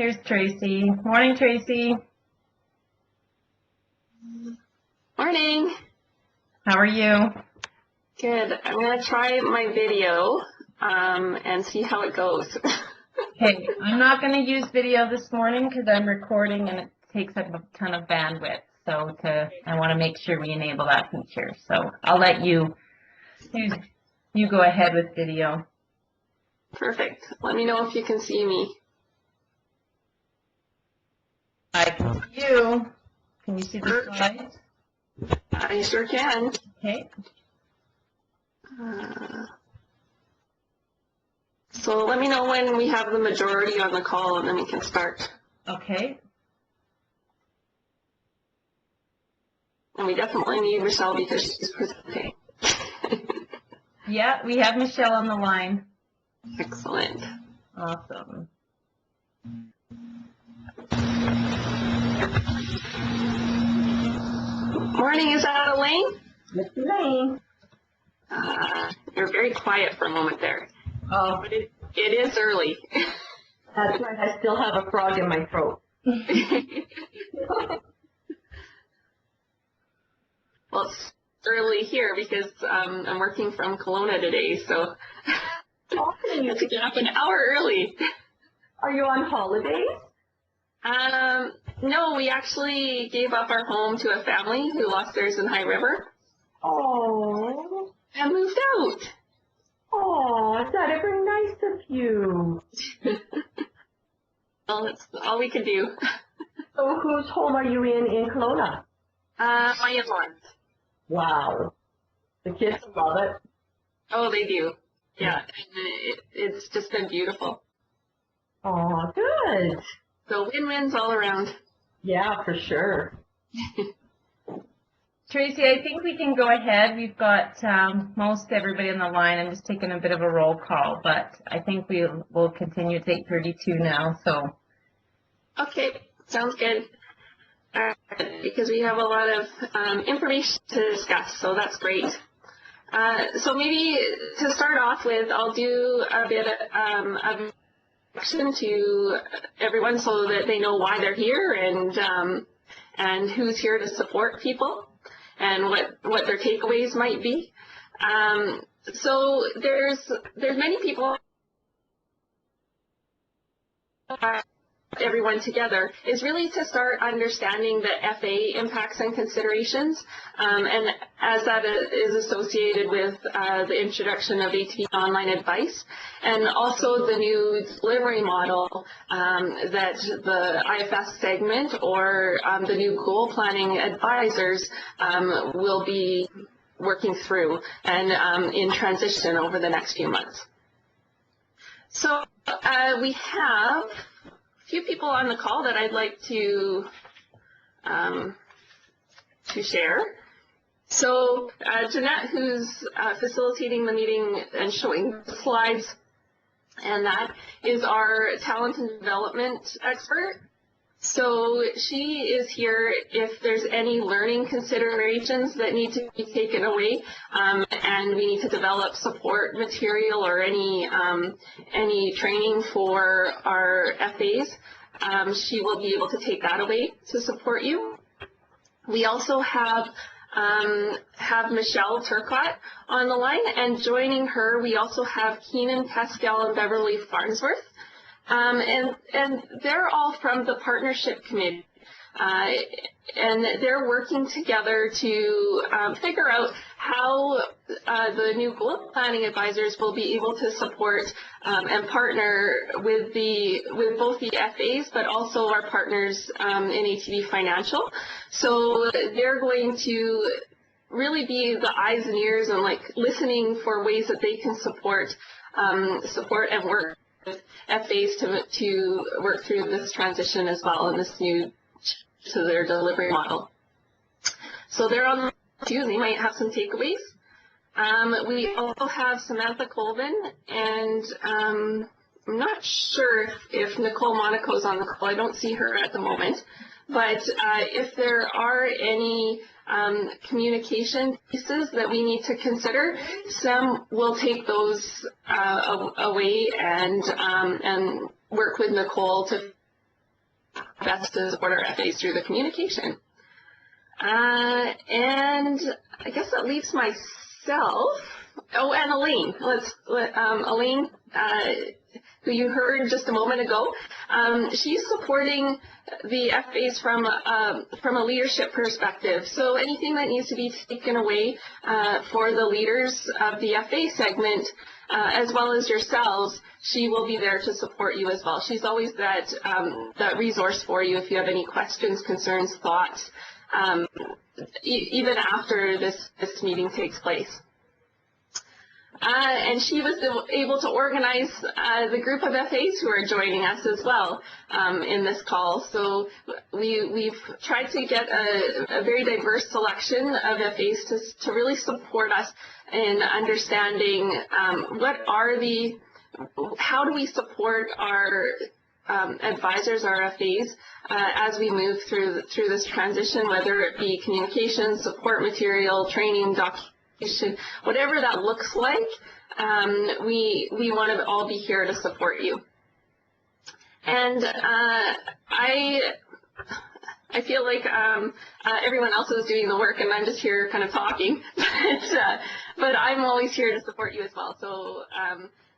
Here's Tracy. Morning, Tracy. Morning. How are you? Good. I'm going to try my video and see how it goes. Okay, I'm not going to use video this morning because I'm recording and it takes up a ton of bandwidth. So I want to make sure we enable that feature. So I'll let you go ahead with video. Perfect. Let me know if you can see me. I can see you. Can you see the slides? I sure can. Okay. So let me know when we have the majority on the call and then we can start. Okay. And we definitely need Michelle because she's presenting. Yeah, we have Michelle on the line. Excellent. Awesome. Morning, is that Elaine? Miss Elaine. You're very quiet for a moment there. Oh, But it is early. that's right. I still have a frog in my throat. Well, it's early here because I'm working from Kelowna today, so I have to get up an hour early. Are you on holidays? No, we actually gave up our home to a family who lost theirs in High River Oh, and moved out. oh, is that ever nice of you? Well, that's all we could do. So whose home are you in Kelowna? My in-laws. Wow. The kids love it. Oh, they do. Yeah, and it's just been beautiful. Oh, good. So win-wins all around. Yeah, for sure. Tracy, I think we can go ahead. We've got most everybody on the line. I'm just taking a bit of a roll call, but I think we'll continue to 8:32 now. So. Okay, sounds good. Because we have a lot of information to discuss, so that's great. So maybe to start off with, I'll do a bit of introduction to everyone so that they know why they're here and who's here to support people and what their takeaways might be. So there's many people. Everyone together is really to start understanding the FA impacts and considerations, and as that is associated with the introduction of ATV online advice, and also the new delivery model that the IFS segment or the new goal planning advisors will be working through and in transition over the next few months. So we have few people on the call that I'd like to share. So Jeanette, who's facilitating the meeting and showing the slides, and that is our talent and development expert. So she is here if there's any learning considerations that need to be taken away, and we need to develop support material or any training for our FAs. She will be able to take that away to support you. We also have Michelle Turcott on the line, and joining her, we also have Keenan Pascal and Beverly Farnsworth. And they're all from the partnership committee, and they're working together to figure out how the new goal planning advisors will be able to support and partner with both the FAs, but also our partners in ATV Financial. So they're going to really be the eyes and ears and like listening for ways that they can support and work with FAs to work through this transition as well and this new to their delivery model. So they're on the queue, they might have some takeaways. We also have Samantha Colvin, and I'm not sure if Nicole Monaco's on the call. I don't see her at the moment. But if there are any communication pieces that we need to consider, Sam will take those away and work with Nicole to best to support our FAs through the communication. And I guess that leaves myself. Oh, and Elaine. Elaine, who you heard just a moment ago, she's supporting the FAs from a leadership perspective. So anything that needs to be taken away for the leaders of the FA segment, as well as yourselves, she will be there to support you as well. She's always that resource for you if you have any questions, concerns, thoughts, even after this meeting takes place. And she was able to organize the group of FAs who are joining us as well in this call. So we've tried to get a very diverse selection of FAs to really support us in understanding how do we support our advisors, our FAs, as we move through this transition, whether it be communication, support material, training, documentation, whatever that looks like. We want to all be here to support you. And I feel like everyone else is doing the work and I'm just here kind of talking, but I'm always here to support you as well. So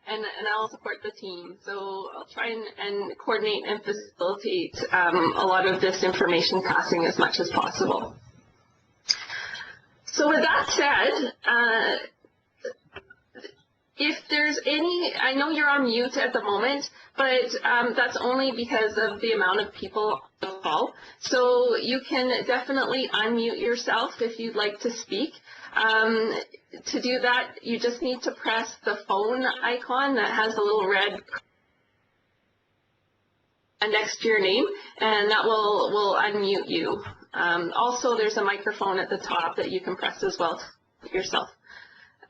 and I'll support the team. So I'll try and coordinate and facilitate a lot of this information passing as much as possible. So with that said, if there's any, I know you're on mute at the moment, but that's only because of the amount of people on the call. So you can definitely unmute yourself if you'd like to speak. To do that, you just need to press the phone icon that has a little red next to your name, and that will unmute you. Also, there's a microphone at the top that you can press as well yourself.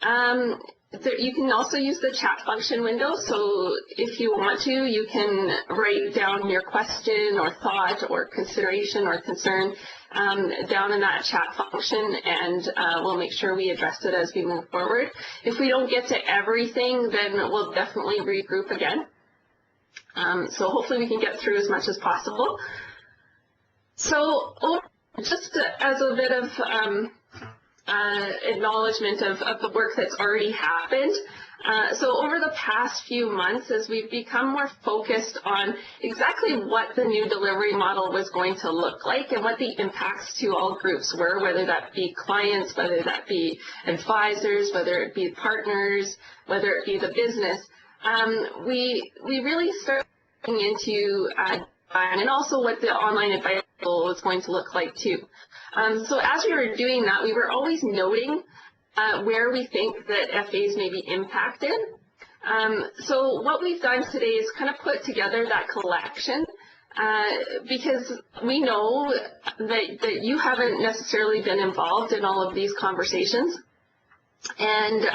You can also use the chat function window, so if you want to, you can write down your question or thought or consideration or concern down in that chat function, and we'll make sure we address it as we move forward. If we don't get to everything, then we'll definitely regroup again. So hopefully we can get through as much as possible. So just as a bit of acknowledgement of the work that's already happened. So over the past few months, as we've become more focused on exactly what the new delivery model was going to look like and what the impacts to all groups were, whether that be clients, whether that be advisors, whether it be partners, whether it be the business, we really started looking into and also what the online advice was going to look like too. So as we were doing that, we were always noting where we think that FAs may be impacted. So what we've done today is kind of put together that collection because we know that you haven't necessarily been involved in all of these conversations. And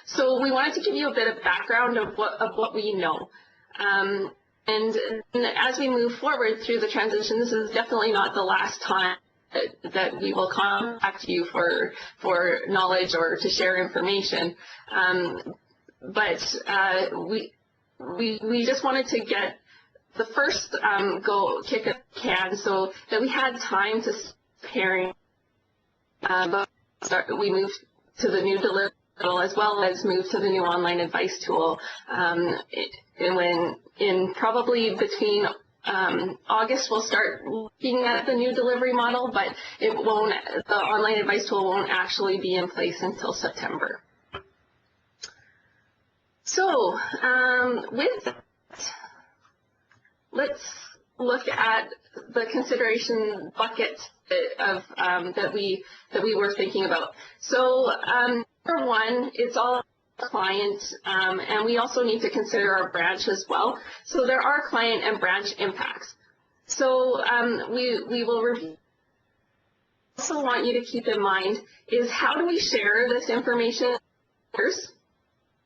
so we wanted to give you a bit of background of what we know. And as we move forward through the transition, this is definitely not the last time that we will contact you for knowledge or to share information. But we just wanted to get the first kick a can so that we had time to preparing. We moved to the new delivery as well as move to the new online advice tool. In probably between August, we'll start looking at the new delivery model, but the online advice tool won't actually be in place until September. So with that, let's look at the consideration bucket of that we were thinking about. So number one, it's all client, and we also need to consider our branch as well. So there are client and branch impacts. So we will review. Also want you to keep in mind is how do we share this information first?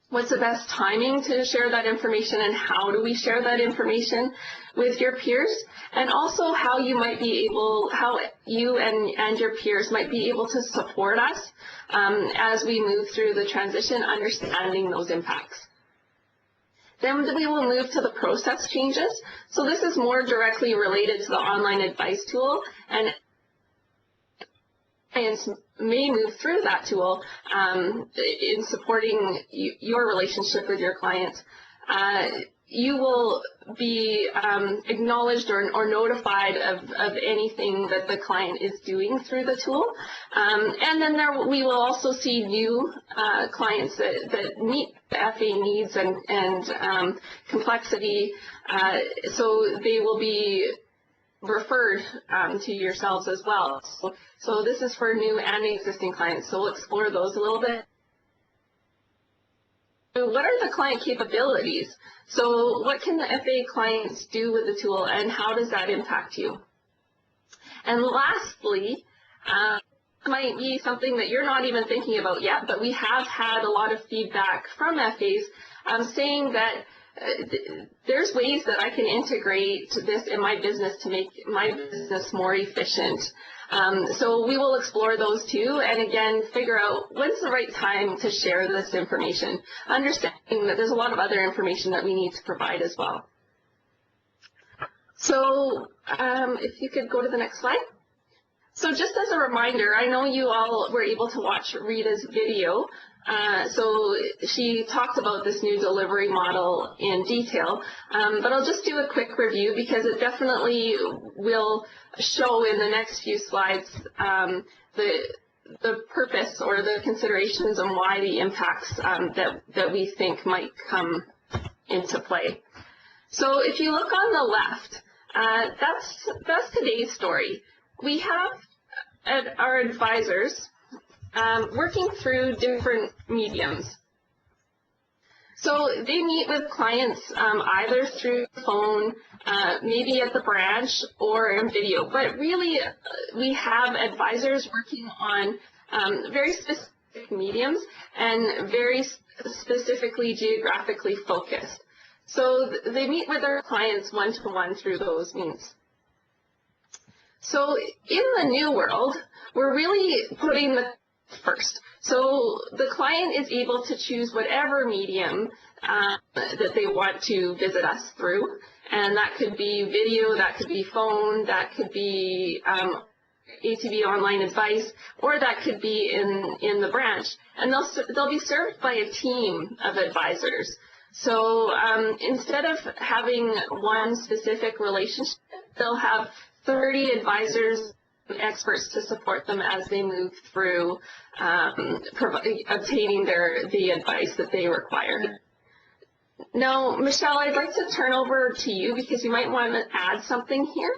What's the best timing to share that information, and how do we share that information with your peers? And also how you might be able, how you and your peers might be able to support us as we move through the transition, understanding those impacts. Then we will move to the process changes. So this is more directly related to the online advice tool, and clients may move through that tool in supporting your relationship with your clients. You will be acknowledged or notified of anything that the client is doing through the tool. And then we will also see new clients that meet the FA needs and complexity. So they will be referred to yourselves as well. So this is for new and existing clients. So we'll explore those a little bit. What are the client capabilities? So what can the FA clients do with the tool, and how does that impact you? And lastly, might be something that you're not even thinking about yet, but we have had a lot of feedback from FAs saying that there's ways that I can integrate this in my business to make my business more efficient. So we will explore those too, and again, figure out when's the right time to share this information, understanding that there's a lot of other information that we need to provide as well. So if you could go to the next slide. So just as a reminder, I know you all were able to watch Rita's video. So she talked about this new delivery model in detail, but I'll just do a quick review because it definitely will show in the next few slides the purpose or the considerations on why the impacts that we think might come into play. So if you look on the left, that's today's story. We have our advisors working through different mediums. So they meet with clients either through phone, maybe at the branch, or in video. But really, we have advisors working on very specific mediums and very specifically geographically focused. So they meet with their clients one-to-one through those means. So in the new world, we're really putting the first. So the client is able to choose whatever medium that they want to visit us through, and that could be video, that could be phone, that could be ATB online advice, or that could be in the branch. And they'll be served by a team of advisors. So instead of having one specific relationship, they'll have 30 advisors, experts to support them as they move through obtaining the advice that they require. Now, Michelle, I'd like to turn over to you because you might want to add something here.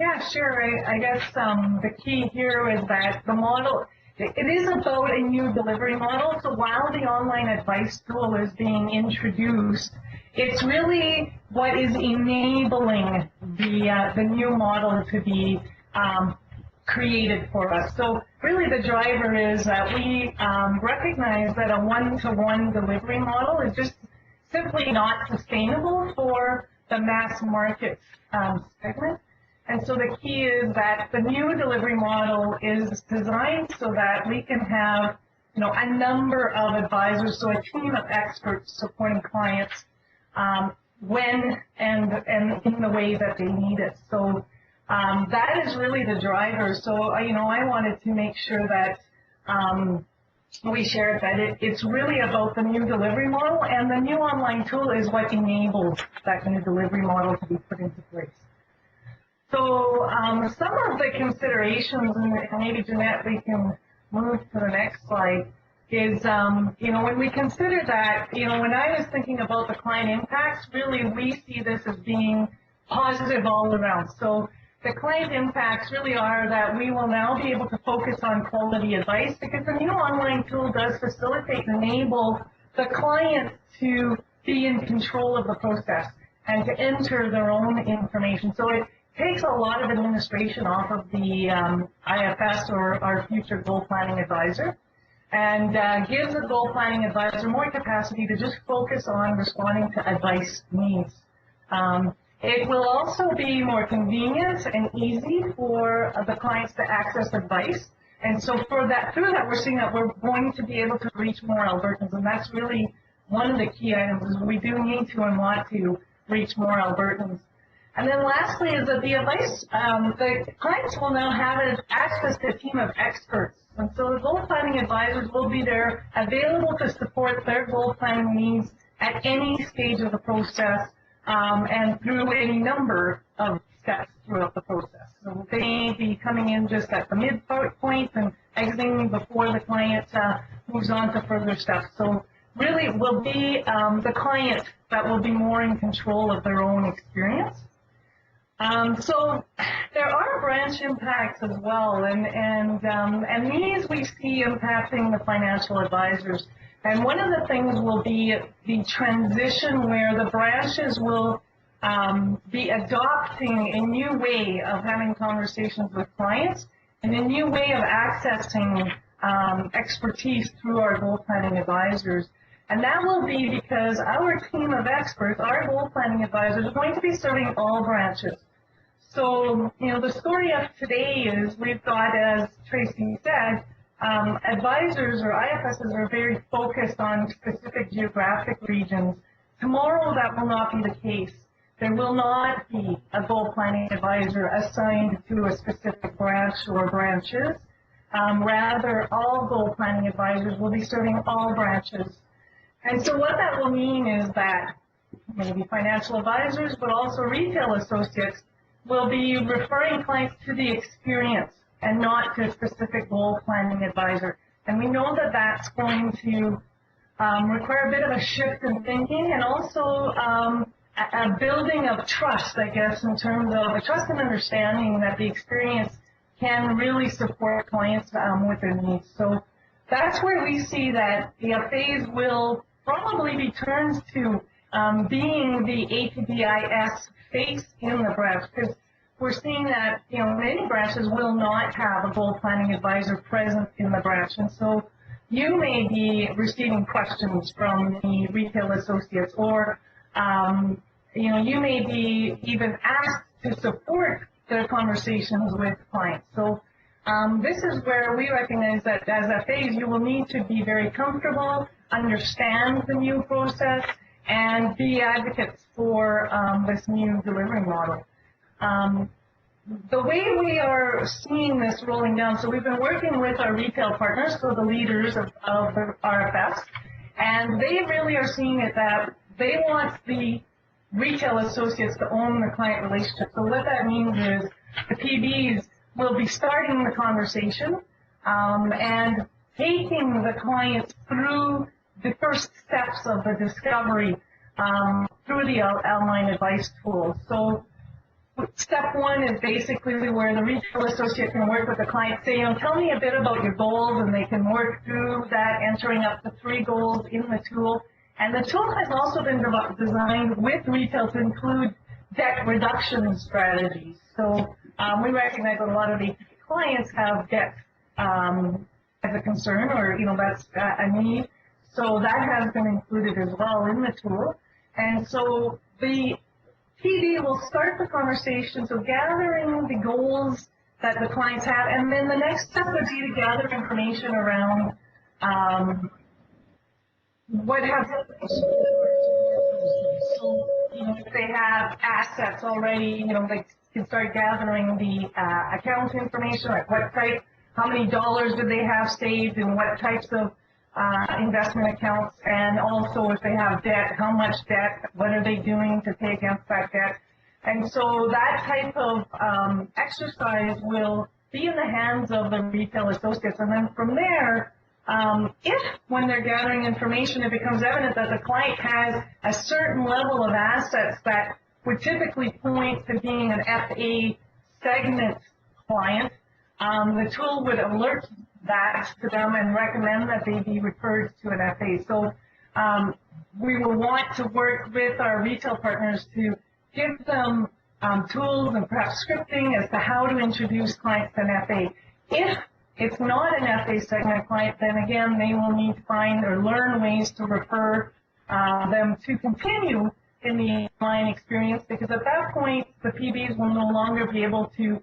Yeah, sure. I guess the key here is that the model, it is about a new delivery model. So while the online advice tool is being introduced, it's really what is enabling the new model to be created for us. So really the driver is that we recognize that a one-to-one delivery model is just simply not sustainable for the mass market segment. And so the key is that the new delivery model is designed so that we can have, a number of advisors, so a team of experts supporting clients when and in the way that they need it. So that is really the driver. So, I wanted to make sure that we shared that it's really about the new delivery model, and the new online tool is what enables that new delivery model to be put into place. So some of the considerations, and maybe Jeanette, we can move to the next slide, is, when we consider that, when I was thinking about the client impacts, really we see this as being positive all around. So the client impacts really are that we will now be able to focus on quality advice because the new online tool does facilitate and enable the client to be in control of the process and to enter their own information. So it takes a lot of administration off of the IFS or our future goal planning advisor, and gives the goal planning advisor more capacity to just focus on responding to advice needs. It will also be more convenient and easy for the clients to access advice. And so through that, we're seeing that we're going to be able to reach more Albertans, and that's really one of the key items is we do need to and want to reach more Albertans. And then lastly is that the advice, the clients will now have access to a team of experts. And so the goal planning advisors will be there available to support their goal planning needs at any stage of the process and through any number of steps throughout the process. So they may be coming in just at the midpoint and exiting before the client moves on to further steps. So really it will be the client that will be more in control of their own experience. So there are branch impacts as well, and these we see impacting the financial advisors. And one of the things will be the transition where the branches will be adopting a new way of having conversations with clients and a new way of accessing expertise through our goal planning advisors. And that will be because our team of experts, our goal planning advisors, are going to be serving all branches. So, you know, the story of today is we've got, as Tracy said, advisors or IFSs are very focused on specific geographic regions. Tomorrow, that will not be the case. There will not be a goal planning advisor assigned to a specific branch or branches. Rather, all goal planning advisors will be serving all branches. And so what that will mean is that maybe financial advisors, but also retail associates, will be referring clients to the experience and not to a specific goal planning advisor. And we know that that's going to require a bit of a shift in thinking and also a building of trust, I guess, in terms of a trust and understanding that the experience can really support clients with their needs. So that's where we see that the FAs will probably be turned to being the APBIS face in the branch, because we're seeing that, you know, many branches will not have a goal planning advisor present in the branch. And so you may be receiving questions from the retail associates, or you know, you may be even asked to support their conversations with clients. So this is where we recognize that as FAs, you will need to be very comfortable, understand the new process, and be advocates for this new delivery model. The way we are seeing this rolling down, so we've been working with our retail partners, so the leaders of the RFS, and they really are seeing it that they want the retail associates to own the client relationship. So what that means is the PBs will be starting the conversation and taking the clients through the first steps of the discovery through the online advice tool. So step one is basically where the retail associate can work with the client, say, you know, tell me a bit about your goals, and they can work through that, entering up to 3 goals in the tool. And the tool has also been designed with retail to include debt reduction strategies. So we recognize that a lot of the clients have debt as a concern, or, you know, that's a need. So that has been included as well in the tool. And so the PD will start the conversation, so gathering the goals that the clients have, and then the next step would be to gather information around what have, so, you know, if they have assets already, you know, they can start gathering the account information, like what type, how many dollars do they have saved, and what types of investment accounts, and also if they have debt, how much debt, what are they doing to pay against that debt. And so that type of exercise will be in the hands of the retail associates. And then from there, if when they're gathering information, it becomes evident that the client has a certain level of assets that would typically point to being an FA segment client, the tool would alert that to them and recommend that they be referred to an FA. So we will want to work with our retail partners to give them tools and perhaps scripting as to how to introduce clients to an FA. If it's not an FA segment client, then again, they will need to find or learn ways to refer them to continue in the online experience, because at that point, the PBs will no longer be able to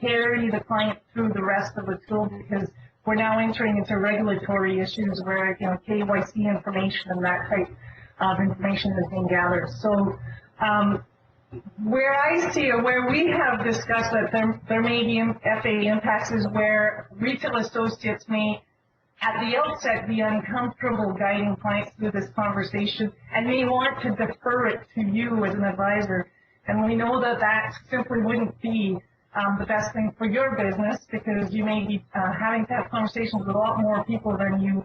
carry the client through the rest of the tool, because we're now entering into regulatory issues where, you know, KYC information and that type of information is being gathered. So where I see, or where we have discussed that there may be FA impacts is where retail associates may at the outset be uncomfortable guiding clients through this conversation and may want to defer it to you as an advisor. And we know that that simply wouldn't be the best thing for your business, because you may be having to have conversations with a lot more people than you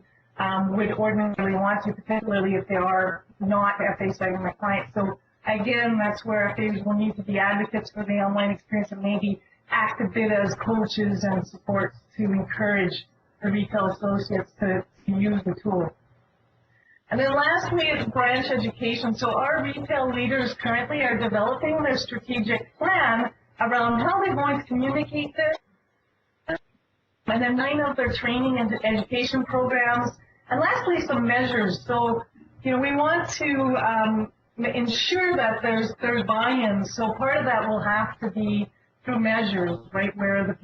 would ordinarily want to, particularly if they are not FA segment clients. So again, that's where FAs will need to be advocates for the online experience and maybe act a bit as coaches and supports to encourage the retail associates to use the tool. And then lastly is branch education. So our retail leaders currently are developing their strategic plan around how they're going to communicate this, and then line out their training and education programs, and lastly some measures. So, you know, we want to ensure that there's buy-in. So part of that will have to be through measures, right, where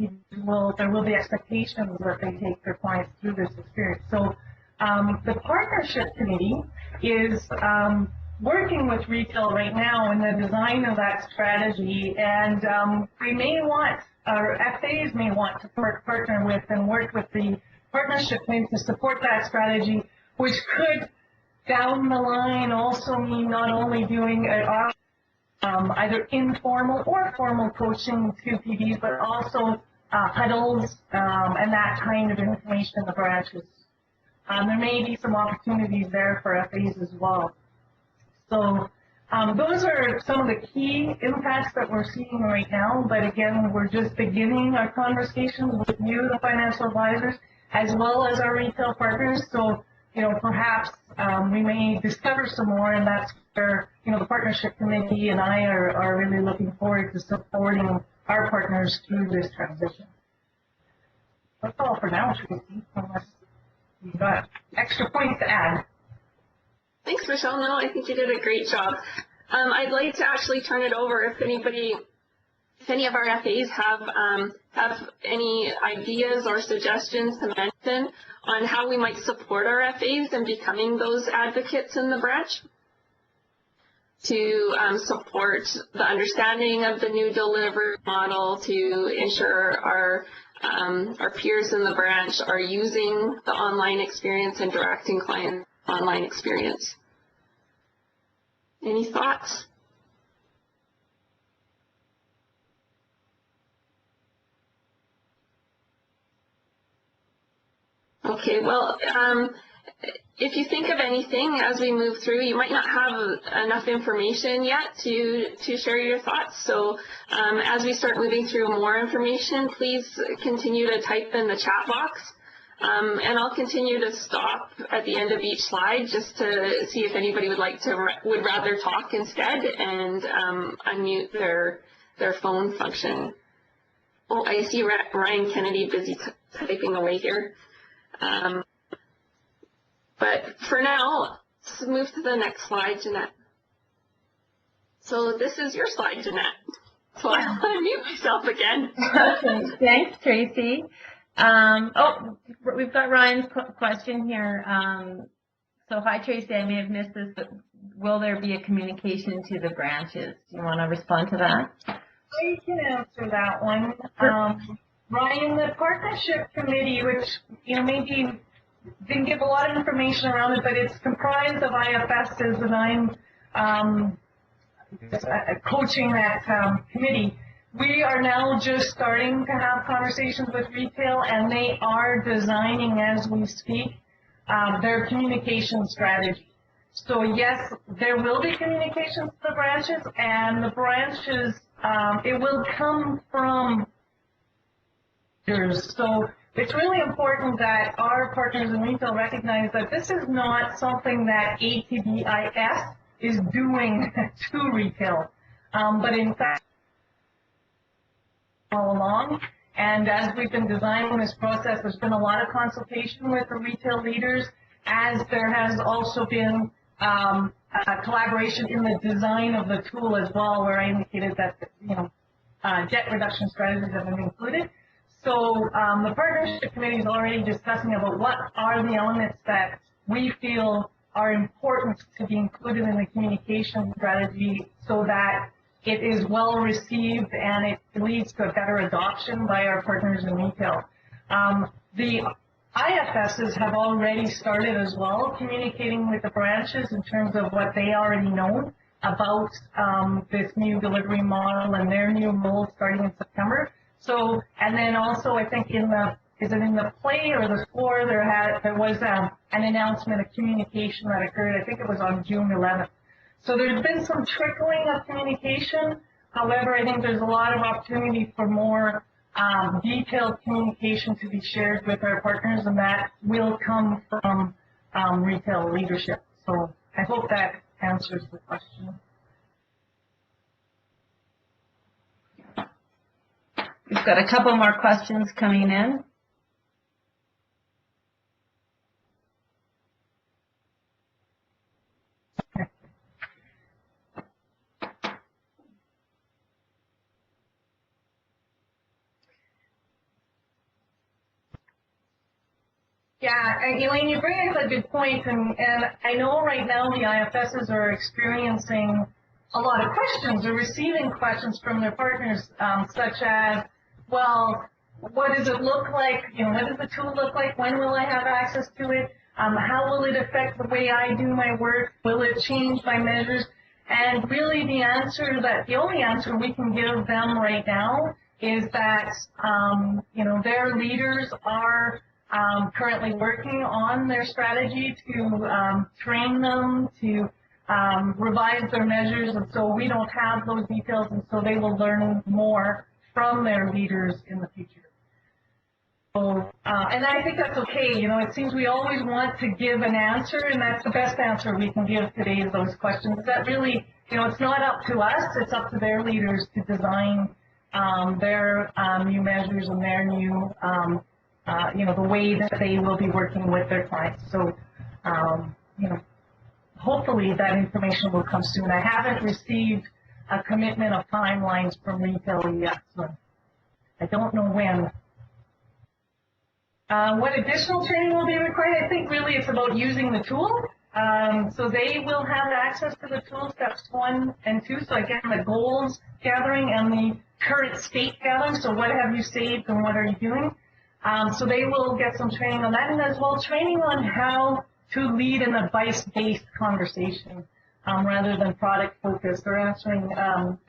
there will be expectations that they take their clients through this experience. So the partnership committee is working with retail right now in the design of that strategy, and we may want, our FAs may want to partner with and work with the partnership committee to support that strategy, which could down the line also mean not only doing either informal or formal coaching to PDs, but also huddles and that kind of information in the branches. There may be some opportunities there for FAs as well. So those are some of the key impacts that we're seeing right now. But again, we're just beginning our conversations with you, the financial advisors, as well as our retail partners. So, you know, perhaps we may discover some more, and that's where, you know, the partnership committee and I are really looking forward to supporting our partners through this transition. That's all for now, Tracy, unless you've got extra points to add. Thanks, Michelle. No, I think you did a great job. I'd like to actually turn it over if any of our FAs have any ideas or suggestions to mention on how we might support our FAs in becoming those advocates in the branch to support the understanding of the new delivery model, to ensure our peers in the branch are using the online experience and directing clients online experience. Any thoughts? Okay, well, if you think of anything as we move through, you might not have enough information yet to share your thoughts. So as we start moving through more information, please continue to type in the chat box. And I'll continue to stop at the end of each slide just to see if anybody would rather talk instead, and unmute their phone function. Oh, I see Ryan Kennedy busy typing away here. But for now, let's move to the next slide, Jeanette. So this is your slide, Jeanette. So I'll unmute myself again. Okay, thanks, Tracy. Oh, we've got Ryan's question here. So hi, Tracy, I may have missed this, but will there be a communication to the branches? Do you want to respond to that? I can answer that one. Ryan, the partnership committee, which, you know, maybe didn't give a lot of information around it, but it's comprised of IFSs, and I'm coaching that committee. We are now just starting to have conversations with retail, and they are designing, as we speak, their communication strategy. So yes, there will be communications to the branches, and the branches, it will come from leaders. So it's really important that our partners in retail recognize that this is not something that ATBIS is doing to retail, but in fact, all along. And as we've been designing this process, there's been a lot of consultation with the retail leaders, as there has also been a collaboration in the design of the tool as well, where I indicated that, you know, debt reduction strategies have been included. So the partnership committee is already discussing about what are the elements that we feel are important to be included in the communication strategy so that it is well received and it leads to a better adoption by our partners in retail. The IFSs have already started as well communicating with the branches in terms of what they already know about this new delivery model and their new role starting in September. So, and then also I think in the, is it in the play or the score, there was an announcement of communication that occurred, I think it was on June 11th. So there's been some trickling of communication. However, I think there's a lot of opportunity for more detailed communication to be shared with our partners, and that will come from retail leadership. So I hope that answers the question. We've got a couple more questions coming in. Yeah, Elaine, you bring up a good point, and I know right now the IFSs are experiencing a lot of questions or receiving questions from their partners, such as, well, what does it look like? You know, what does the tool look like? When will I have access to it? How will it affect the way I do my work? Will it change my measures? And really the only answer we can give them right now is that, you know, their leaders are currently working on their strategy to train them, to revise their measures, and so we don't have those details, and so they will learn more from their leaders in the future. So, and I think that's okay. You know, it seems we always want to give an answer, and that's the best answer we can give today to those questions. That really, you know, it's not up to us, it's up to their leaders to design their new measures and their new you know, the way that they will be working with their clients. So, you know, hopefully that information will come soon. I haven't received a commitment of timelines from retail yet, so I don't know when. What additional training will be required? I think really it's about using the tool. So they will have access to the tool, steps 1 and 2. So again, the goals gathering and the current state gathering. So what have you saved and what are you doing? So they will get some training on that, and as well training on how to lead an advice-based conversation rather than product-focused. They're answering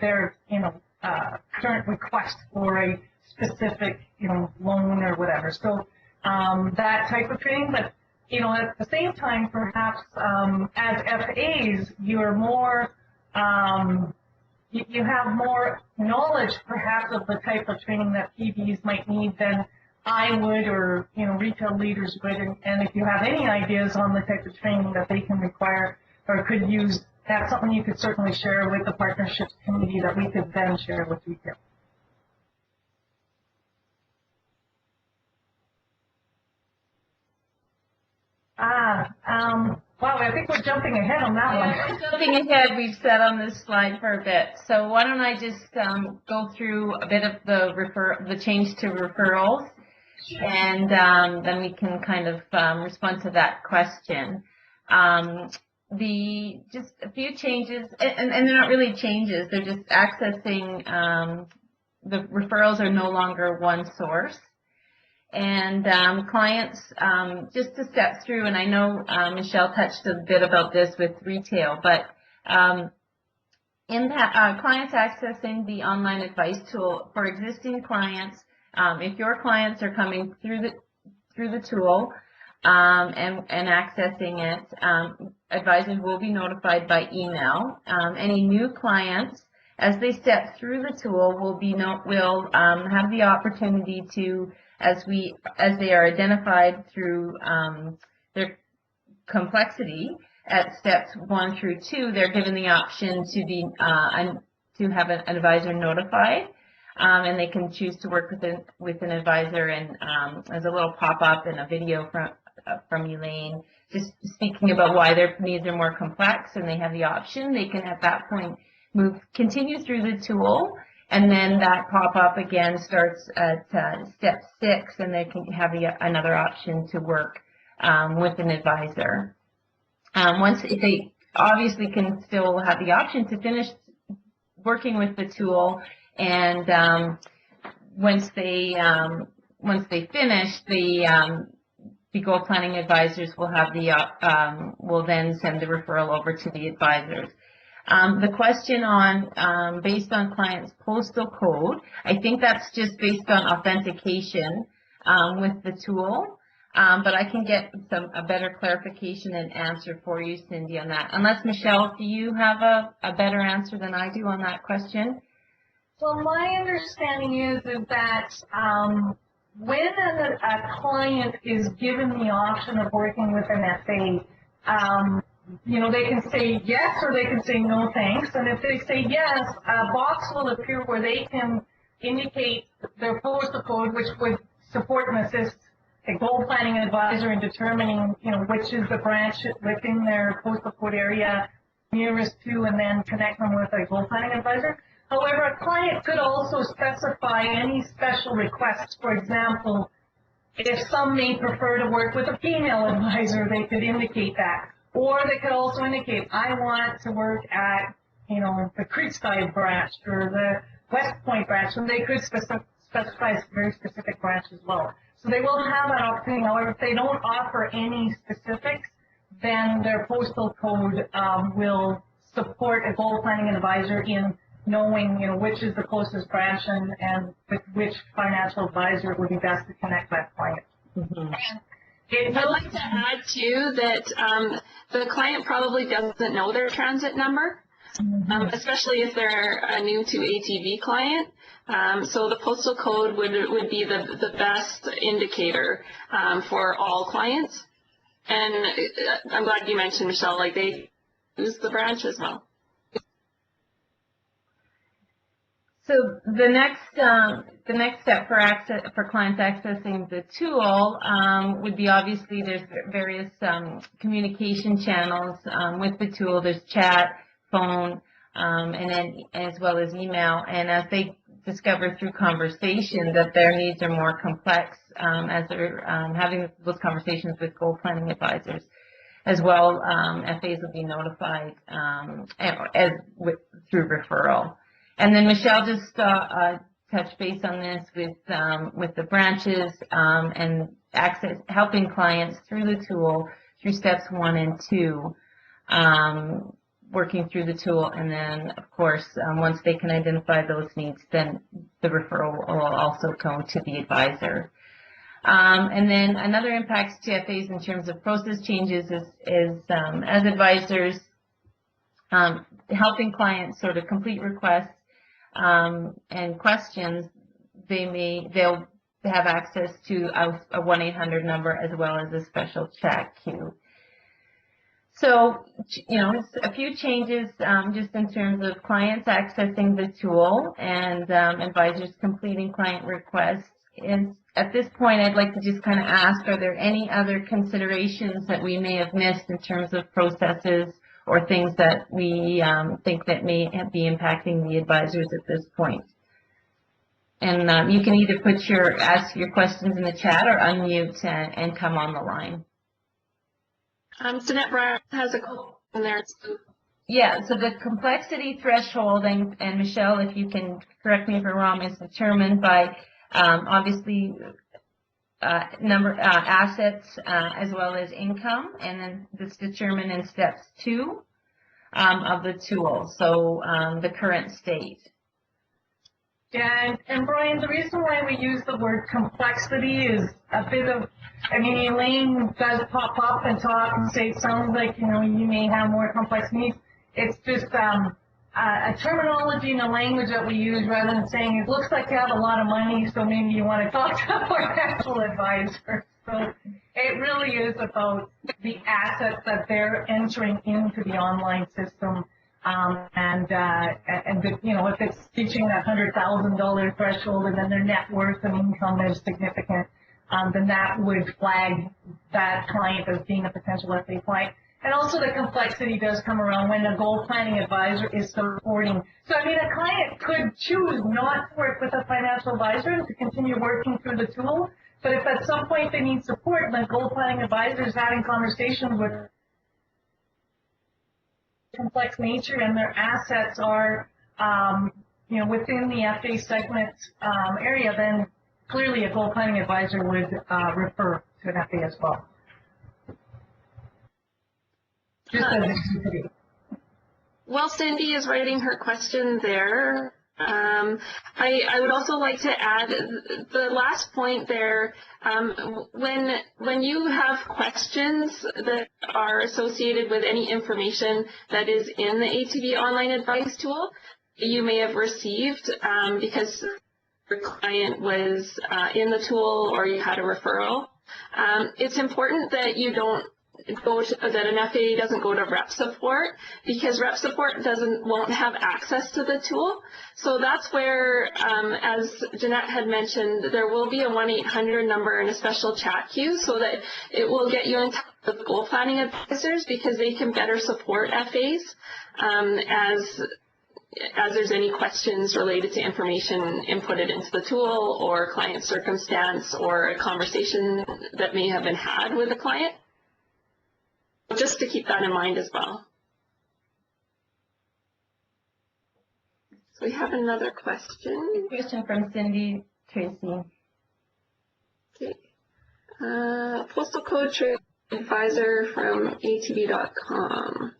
their, you know, current request for a specific, you know, loan or whatever. So that type of training, but you know, at the same time, perhaps as FAs, you're more you have more knowledge, perhaps, of the type of training that PBs might need than I would, or you know, retail leaders would, and if you have any ideas on the type of training that they can require or could use, that's something you could certainly share with the partnerships committee that we could then share with retail. Wow, I think we're jumping ahead on that one. Yeah, we're jumping ahead, we've sat on this slide for a bit. So why don't I just go through a bit of the change to referrals, and then we can kind of respond to that question. Just a few changes, and they're not really changes, they're just accessing, the referrals are no longer one source. And clients, just to step through, and I know Michelle touched a bit about this with retail, but in that, clients accessing the online advice tool for existing clients, if your clients are coming through the tool and accessing it, advisors will be notified by email. Any new clients, as they step through the tool, will have the opportunity to, as they are identified through their complexity at steps 1 through 2, they're given the option to have an advisor notified, and they can choose to work with an advisor. And there's a little pop-up and a video from Elaine just speaking about why their needs are more complex, and they have the option. They can at that point continue through the tool And then that pop-up again starts at step 6, and they can have another option to work with an advisor. Once they obviously can still have the option to finish working with the tool, and once they finish, the goal planning advisors will have will then send the referral over to the advisors. The question on based on client's postal code, I think that's just based on authentication with the tool. But I can get a better clarification and answer for you, Cindy, on that. Unless, Michelle, do you have a better answer than I do on that question? Well, my understanding is that when a client is given the option of working with an FA, they can say yes or they can say no thanks. And if they say yes, a box will appear where they can indicate their postal code, which would support and assist a goal planning advisor in determining, which is the branch within their postal code area nearest to, and then connect them with a goal planning advisor. However, a client could also specify any special requests. For example, if some may prefer to work with a female advisor, they could indicate that. Or they could also indicate, I want to work at, the Creekside branch or the West Point branch, and they could specify a very specific branch as well. So they will have that opportunity. However, if they don't offer any specifics, then their postal code will support a goal planning advisor in knowing, which is the closest branch and with which financial advisor would be best to connect that client. Mm-hmm. I'd like to add, too, that the client probably doesn't know their transit number, especially if they're a new to ATV client. So the postal code would be the best indicator for all clients. And I'm glad you mentioned, Michelle, they use the branch as well. So the next step for clients accessing the tool would be, obviously there's various communication channels with the tool. There's chat, phone, and then as well as email. And as they discover through conversation that their needs are more complex, as they're having those conversations with goal planning advisors as well, FAs will be notified through referral. And then Michelle just touched base on this with the branches and helping clients through the tool through steps 1 and 2, working through the tool, and then of course once they can identify those needs, then the referral will also go to the advisor. And then another impacts to FAs in terms of process changes is as advisors helping clients sort of complete requests and questions, they'll have access to a 1-800 number as well as a special chat queue. So, it's a few changes just in terms of clients accessing the tool and advisors completing client requests. And at this point, I'd like to just kind of ask, are there any other considerations that we may have missed in terms of processes or things that we think that may be impacting the advisors at this point? And you can either ask your questions in the chat or unmute and come on the line. Sinette Brown has a question there too. Yeah, so the complexity threshold, and Michelle, if you can correct me if I'm wrong, is determined by obviously assets as well as income, and then this determined in steps 2 of the tool, so the current state. Yeah, and Brian, the reason why we use the word complexity is a bit of, Elaine does pop up and talk and say it sounds like, you may have more complex needs. It's just a terminology and a language that we use rather than saying it looks like you have a lot of money, so maybe you want to talk to a financial advisor. So it really is about the assets that they're entering into the online system. If it's reaching that $100,000 threshold and then their net worth and income is significant, then that would flag that client as being a potential FA client. And also the complexity does come around when a goal planning advisor is supporting. So I mean, a client could choose not to work with a financial advisor and to continue working through the tool. But if at some point they need support and the goal planning advisor is having conversations with complex nature and their assets are, within the FA segment area, then clearly a goal planning advisor would refer to an FA as well. Just as it should be. While Cindy is writing her question there, I would also like to add the last point there. When you have questions that are associated with any information that is in the ATB online advice tool, you may have received because your client was in the tool or you had a referral. It's important that you don't that an FA doesn't go to rep support, because rep support won't have access to the tool. So that's where, as Jeanette had mentioned, there will be a 1-800 number and a special chat queue so that it will get you in touch with goal planning advisors, because they can better support FAs as there's any questions related to information inputted into the tool or client circumstance or a conversation that may have been had with a client. Just to keep that in mind as well. So we have another question. Question from Cindy Tracy. Okay. Postal code trade advisor from atb.com.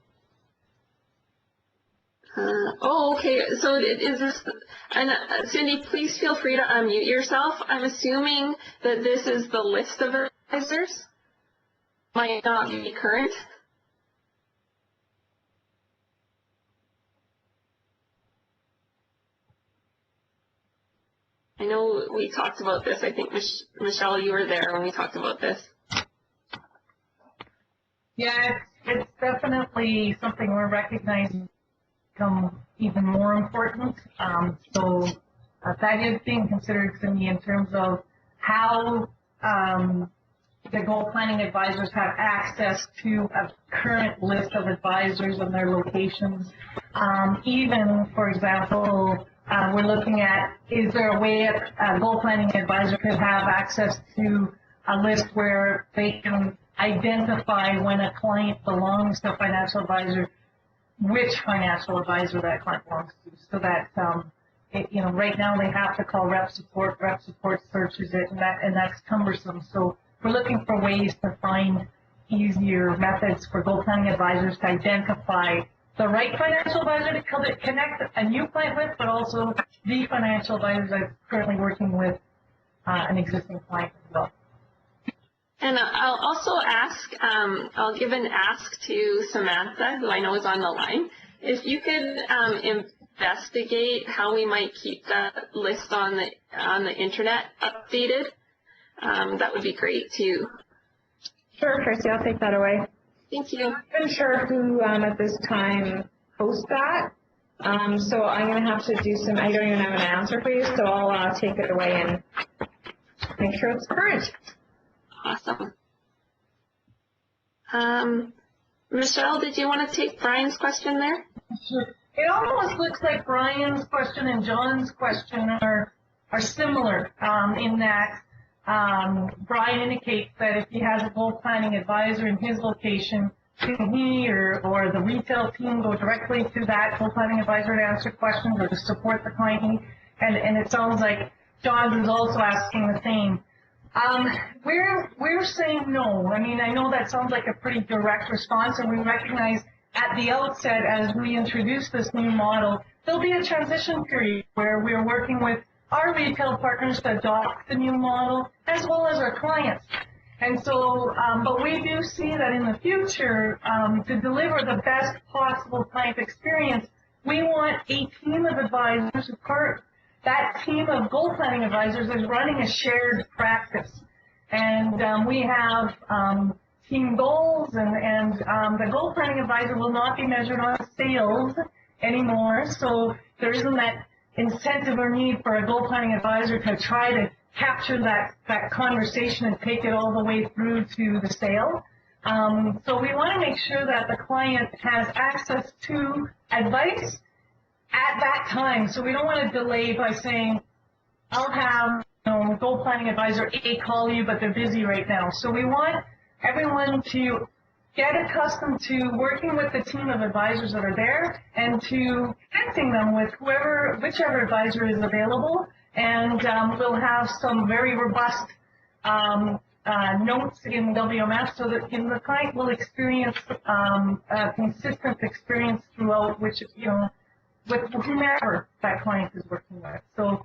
Okay. So is this, and Cindy, please feel free to unmute yourself. I'm assuming that this is the list of advisors. Might not be current. I know we talked about this. I think, Michelle, you were there when we talked about this. Yeah, it's definitely something we're recognizing become even more important. So that is being considered, Cindy, in terms of how the goal planning advisors have access to a current list of advisors and their locations. Even, for example, we're looking at, is there a way a goal planning advisor could have access to a list where they can identify when a client belongs to a financial advisor, which financial advisor that client belongs to, so that right now they have to call rep support searches it, and that's cumbersome. So we're looking for ways to find easier methods for goal planning advisors to identify the right financial advisor to connect a new client with, but also the financial advisor that's currently working with an existing client as well. And I'll also ask, I'll give an ask to Samantha, who I know is on the line. If you could investigate how we might keep that list on the internet updated, that would be great too. Sure, Christy, I'll take that away. Thank you. I'm not sure who at this time hosts that. So I'm going to have to do some, I don't even have an answer for you, so I'll take it away and make sure it's current. Awesome. Michelle, did you want to take Brian's question there? Sure. It almost looks like Brian's question and John's question are similar in that Brian indicates that if he has a goal planning advisor in his location, can he or the retail team go directly to that goal planning advisor to answer questions or to support the client need? And it sounds like John is also asking the same. We're saying no. I mean, I know that sounds like a pretty direct response, and we recognize at the outset as we introduce this new model, there'll be a transition period where we're working with our retail partners to adopt the new model, as well as our clients. And so, but we do see that in the future, to deliver the best possible client experience, we want a team of advisors. That team of goal planning advisors is running a shared practice. And we have team goals, and the goal planning advisor will not be measured on sales anymore. So there isn't that incentive or need for a goal planning advisor to try to capture that conversation and take it all the way through to the sale. So we want to make sure that the client has access to advice at that time. So we don't want to delay by saying, I'll have goal planning advisor A call you, but they're busy right now. So we want everyone to get accustomed to working with the team of advisors that are there and to connecting them with whichever advisor is available. And we'll have some very robust notes in WMS so that the client will experience a consistent experience throughout, which, with whomever that client is working with. So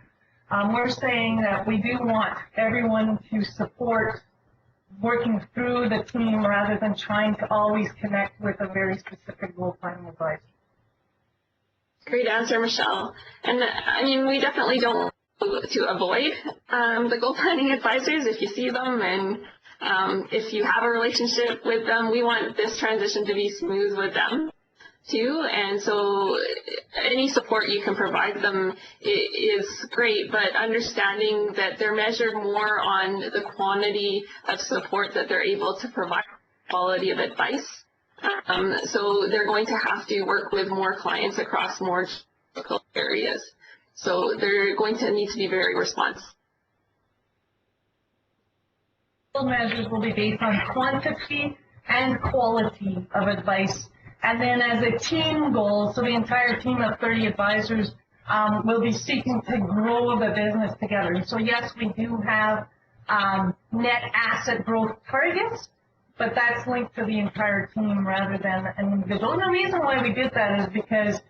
we're saying that we do want everyone to support working through the team rather than trying to always connect with a very specific goal planning advisor. Great answer, Michelle. And I mean, we definitely don't want to avoid the goal planning advisors if you see them, and if you have a relationship with them, we want this transition to be smooth with them too. And so any support you can provide them is great, but understanding that they're measured more on the quantity of support that they're able to provide, quality of advice. So they're going to have to work with more clients across more difficult areas. So they're going to need to be very responsive. Measures will be based on quantity and quality of advice. And then as a team goal, so the entire team of 30 advisors will be seeking to grow the business together. So yes, we do have net asset growth targets, but that's linked to the entire team rather than an individual. And the reason why we did that is because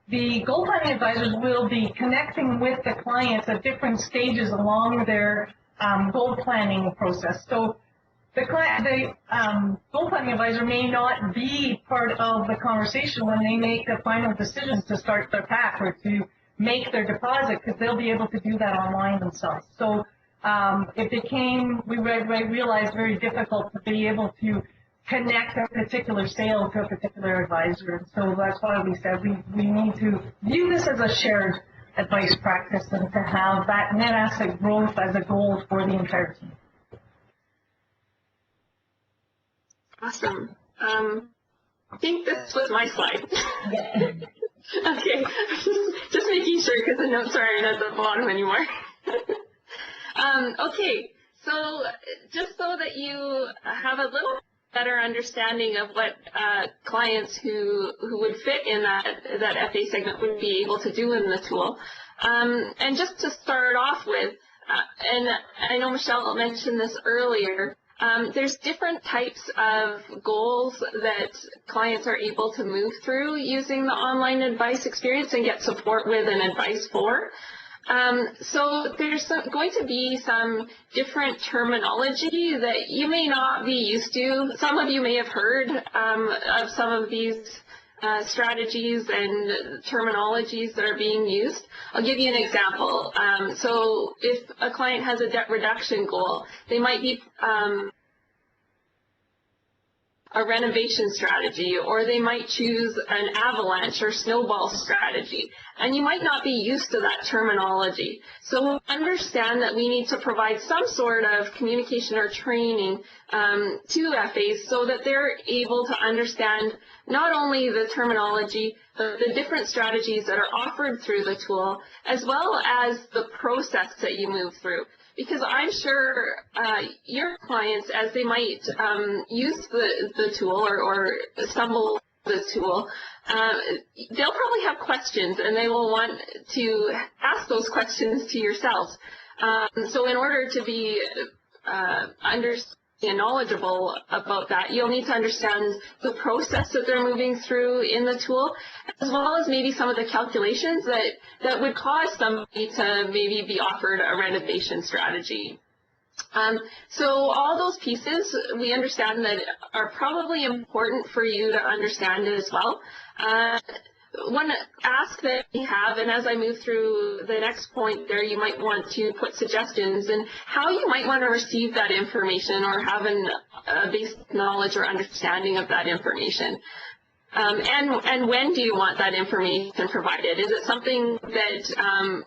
the goal planning advisors will be connecting with the clients at different stages along their goal planning process. So the goal planning advisor may not be part of the conversation when they make the final decisions to start their pack or to make their deposit, because they'll be able to do that online themselves. So it became, we realized, very difficult to be able to connect a particular sale to a particular advisor. So that's why we said we need to view this as a shared advice practice and to have that net asset growth as a goal for the entire team. Awesome. I think this was my slide. Okay, just making sure because the notes aren't at the bottom anymore. Okay, so just so that you have a little better understanding of what clients who would fit in that FA segment would be able to do in the tool. And just to start off with, and I know Michelle mentioned this earlier, there's different types of goals that clients are able to move through using the online advice experience and get support with and advice for. So there's going to be some different terminology that you may not be used to. Some of you may have heard of some of these strategies and terminologies that are being used. I'll give you an example. So if a client has a debt reduction goal, they might be a renovation strategy, or they might choose an avalanche or snowball strategy, and you might not be used to that terminology. So understand that we need to provide some sort of communication or training to FAs so that they're able to understand not only the terminology, but the different strategies that are offered through the tool, as well as the process that you move through. Because I'm sure your clients, as they might use the tool or stumble the tool, they'll probably have questions, and they will want to ask those questions to yourselves. So in order to be and knowledgeable about that, you'll need to understand the process that they're moving through in the tool, as well as maybe some of the calculations that would cause somebody to maybe be offered a renovation strategy. So all those pieces we understand that are probably important for you to understand as well. One ask that we have, and as I move through the next point there, you might want to put suggestions and how you might want to receive that information or have a basic knowledge or understanding of that information. And when do you want that information provided? Is it something that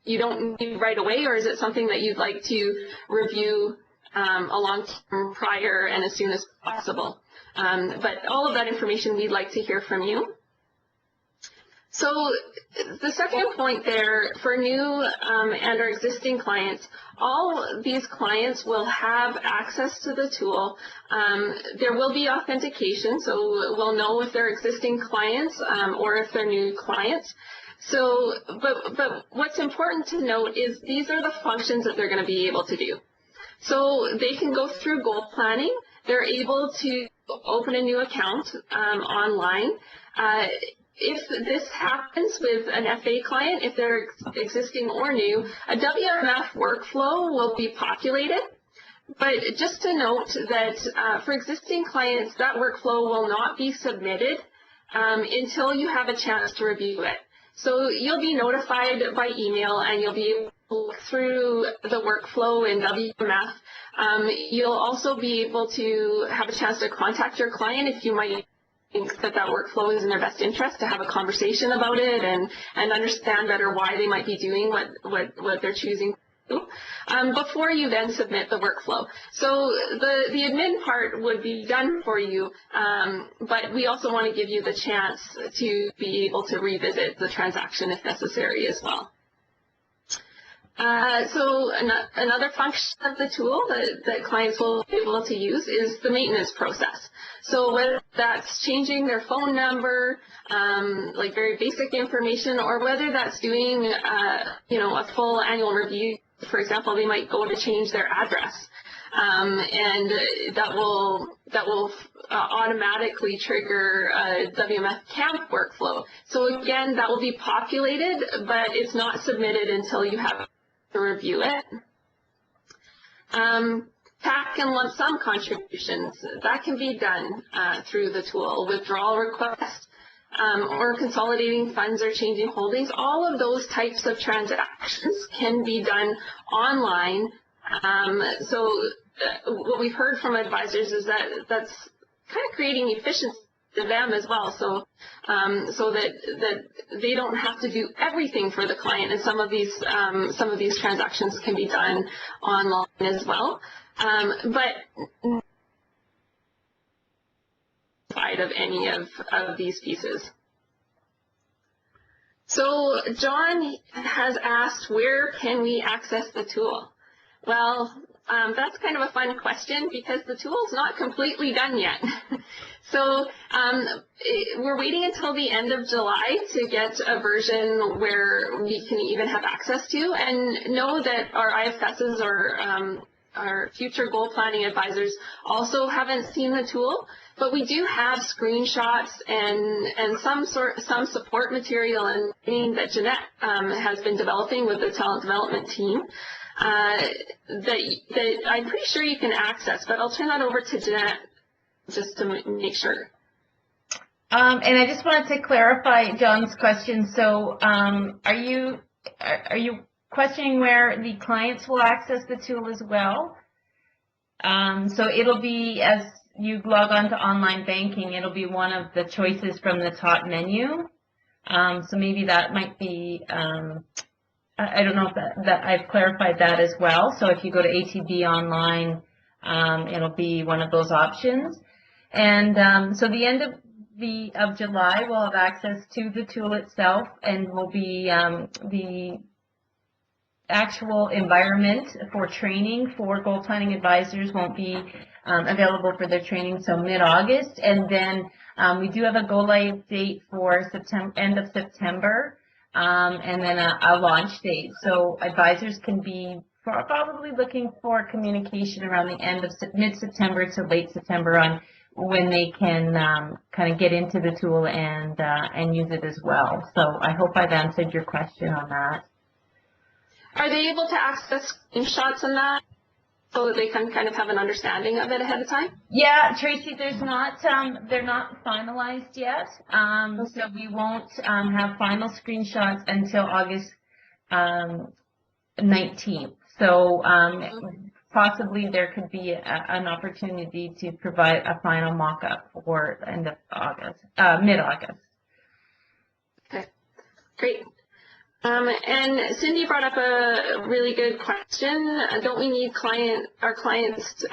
you don't need right away, or is it something that you'd like to review a long term prior and as soon as possible. But all of that information we'd like to hear from you. So the second point there, for new and our existing clients, all these clients will have access to the tool. There will be authentication, so we'll know if they're existing clients or if they're new clients. So, but what's important to note is these are the functions that they're going to be able to do. So they can go through goal planning. They're able to open a new account online. If this happens with an FA client, if they're existing or new, a WMF workflow will be populated. But just to note that for existing clients, that workflow will not be submitted until you have a chance to review it. So you'll be notified by email and you'll be able to look through the workflow in WMF. You'll also be able to have a chance to contact your client if you might think that that workflow is in their best interest, to have a conversation about it and understand better why they might be doing what they're choosing to do before you then submit the workflow. So the admin part would be done for you, but we also want to give you the chance to be able to revisit the transaction if necessary as well. So another function of the tool that clients will be able to use is the maintenance process. So whether that's changing their phone number, like very basic information, or whether that's doing, a full annual review. For example, they might go to change their address, and that will automatically trigger a WMF camp workflow. So again, that will be populated, but it's not submitted until you have to review it. PAC and lump sum contributions, that can be done through the tool. Withdrawal request or consolidating funds or changing holdings, all of those types of transactions can be done online. So what we've heard from advisors is that that's kind of creating efficiency to them as well, so that they don't have to do everything for the client, and some of these transactions can be done online as well. But side of any of these pieces. So John has asked, where can we access the tool? Well, that's kind of a fun question because the tool's not completely done yet. So we're waiting until the end of July to get a version where we can even have access to, and know that our IFSs or our future goal planning advisors also haven't seen the tool, but we do have screenshots and some support material and training that Jeanette has been developing with the talent development team that I'm pretty sure you can access, but I'll turn that over to Jeanette just to make sure. And I just wanted to clarify John's question. So are you questioning where the clients will access the tool as well? So it'll be, as you log on to online banking, it'll be one of the choices from the top menu. So maybe that might be, I don't know if that I've clarified that as well. So if you go to ATB online, it'll be one of those options. And so the end of July, we'll have access to the tool itself, and will be the actual environment for training for goal planning advisors won't be available for their training till mid-August. And then we do have a go live date for end of September, and then a launch date. So advisors can be probably looking for communication around the end of mid-September to late September on when they can kind of get into the tool and use it as well. So I hope I've answered your question on that. Are they able to access screenshots on that so that they can kind of have an understanding of it ahead of time? Yeah, Tracy, there's not, they're not finalized yet. Okay. So we won't have final screenshots until August 19th. So possibly there could be an opportunity to provide a final mock-up for end of August, mid-August. Okay, great. And Cindy brought up a really good question. Don't we need our clients'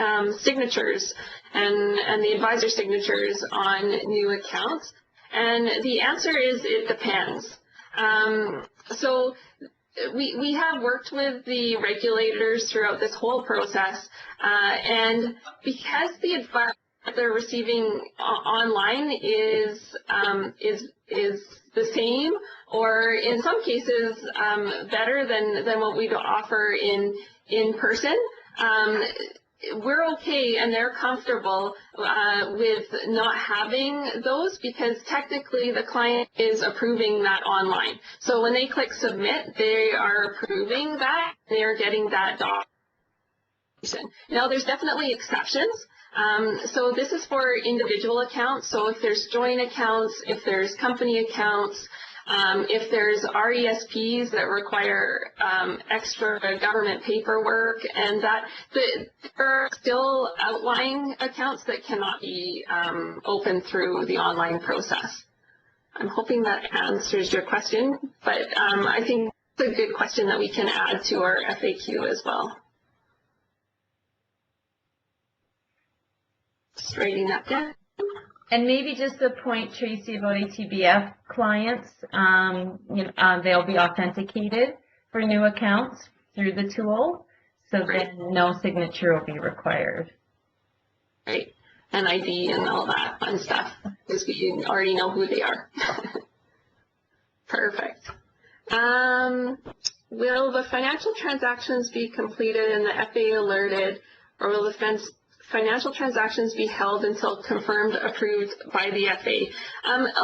signatures and the advisor signatures on new accounts? And the answer is it depends. So we have worked with the regulators throughout this whole process, and because the advice that they're receiving online is the same, or in some cases better than what we'd offer in person, we're okay and they're comfortable with not having those, because technically the client is approving that online. So when they click submit, they are approving that, they are getting that documentation. Now there's definitely exceptions. So this is for individual accounts. So if there's joint accounts, if there's company accounts, if there's RESPs that require extra government paperwork, and that there are still outlying accounts that cannot be opened through the online process. I'm hoping that answers your question, but I think it's a good question that we can add to our FAQ as well. Just writing that down. And maybe just a point, Tracy, about ATBF clients, they'll be authenticated for new accounts through the tool, so then no signature will be required. Right, and ID and all that fun stuff, because we already know who they are. Perfect. Will the financial transactions be completed and the FA alerted, or will the financial transactions be held until confirmed approved by the FA?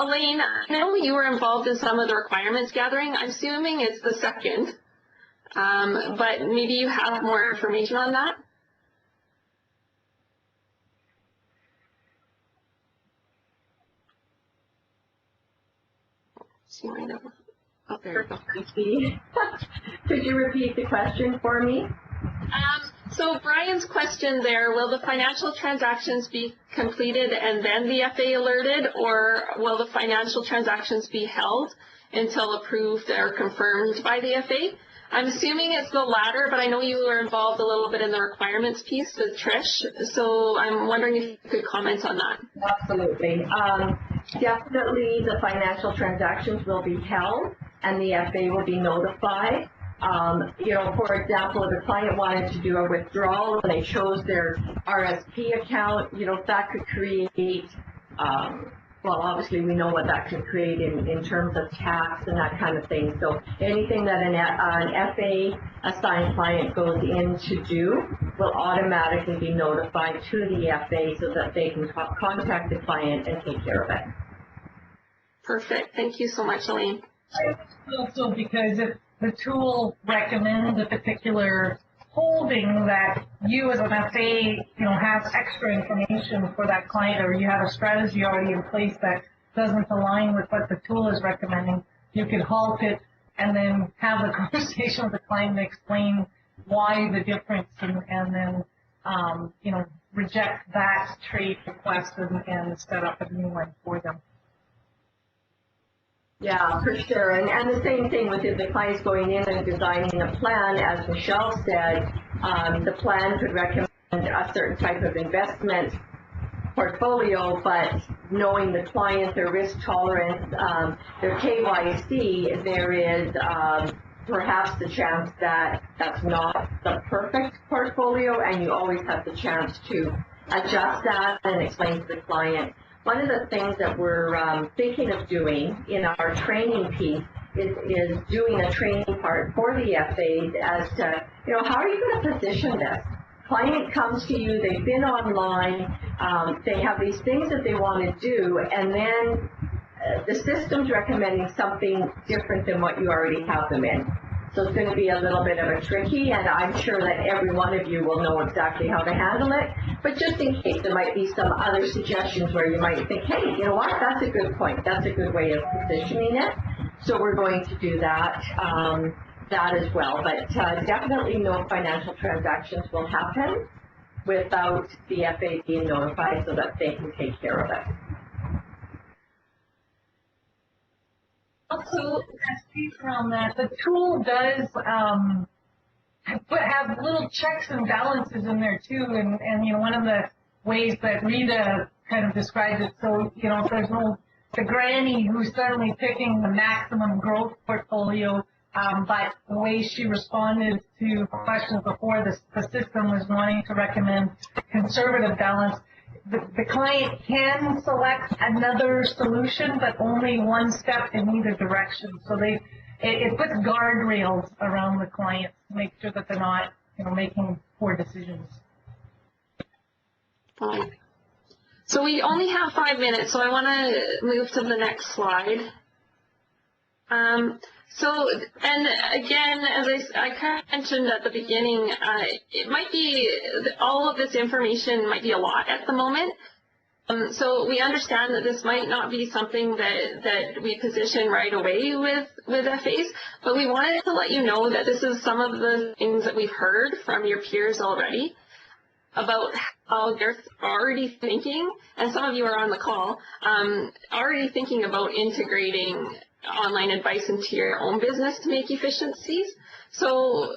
Elaine, I know you were involved in some of the requirements gathering. I'm assuming it's the second, but maybe you have more information on that? Oh, there you go. Could you repeat the question for me? So Brian's question there, will the financial transactions be completed and then the FA alerted, or will the financial transactions be held until approved or confirmed by the FA? I'm assuming it's the latter, but I know you were involved a little bit in the requirements piece with Trish, so I'm wondering if you could comment on that. Absolutely. Definitely the financial transactions will be held and the FA will be notified. For example, if a client wanted to do a withdrawal and they chose their RSP account, that could create, well, obviously we know what that could create in terms of tax and that kind of thing. So anything that an FA assigned client goes in to do will automatically be notified to the FA so that they can contact the client and take care of it. Perfect. Thank you so much, Elaine. Also, because if the tool recommends a particular holding that you as an FA, has extra information for that client, or you have a strategy already in place that doesn't align with what the tool is recommending, you can halt it and then have a conversation with the client and explain why the difference, and then, reject that trade request and set up a new one for them. Yeah, for sure. And the same thing with if the client's going in and designing a plan, as Michelle said, the plan could recommend a certain type of investment portfolio, but knowing the client, their risk tolerance, their KYC, there is perhaps the chance that that's not the perfect portfolio, and you always have the chance to adjust that and explain to the client. One of the things that we're thinking of doing in our training piece is doing a training part for the FAs as to, how are you going to position this? Client comes to you, they've been online, they have these things that they want to do, and then the system's recommending something different than what you already have them in. So it's going to be a little bit of a tricky, and I'm sure that every one of you will know exactly how to handle it. But just in case, there might be some other suggestions where you might think, hey, you know what, that's a good point. That's a good way of positioning it. So we're going to do that, that as well. But definitely no financial transactions will happen without the FA being notified so that they can take care of it. also speak around that. The tool does have little checks and balances in there too, and you know, one of the ways that Rita kind of described it, so you know, if there's the granny who's suddenly picking the maximum growth portfolio, but the way she responded to questions before, the system was wanting to recommend conservative balance. The client can select another solution, but only one step in either direction. So it puts guardrails around the client to make sure that they're not, you know, making poor decisions. Fine. So we only have 5 minutes, so I want to move to the next slide. And again, as I kind of mentioned at the beginning, it might be, all of this information might be a lot at the moment. So we understand that this might not be something that we position right away with FAs, but we wanted to let you know that this is some of the things that we've heard from your peers already about how they're already thinking, and some of you are on the call, already thinking about integrating online advice into your own business to make efficiencies. So,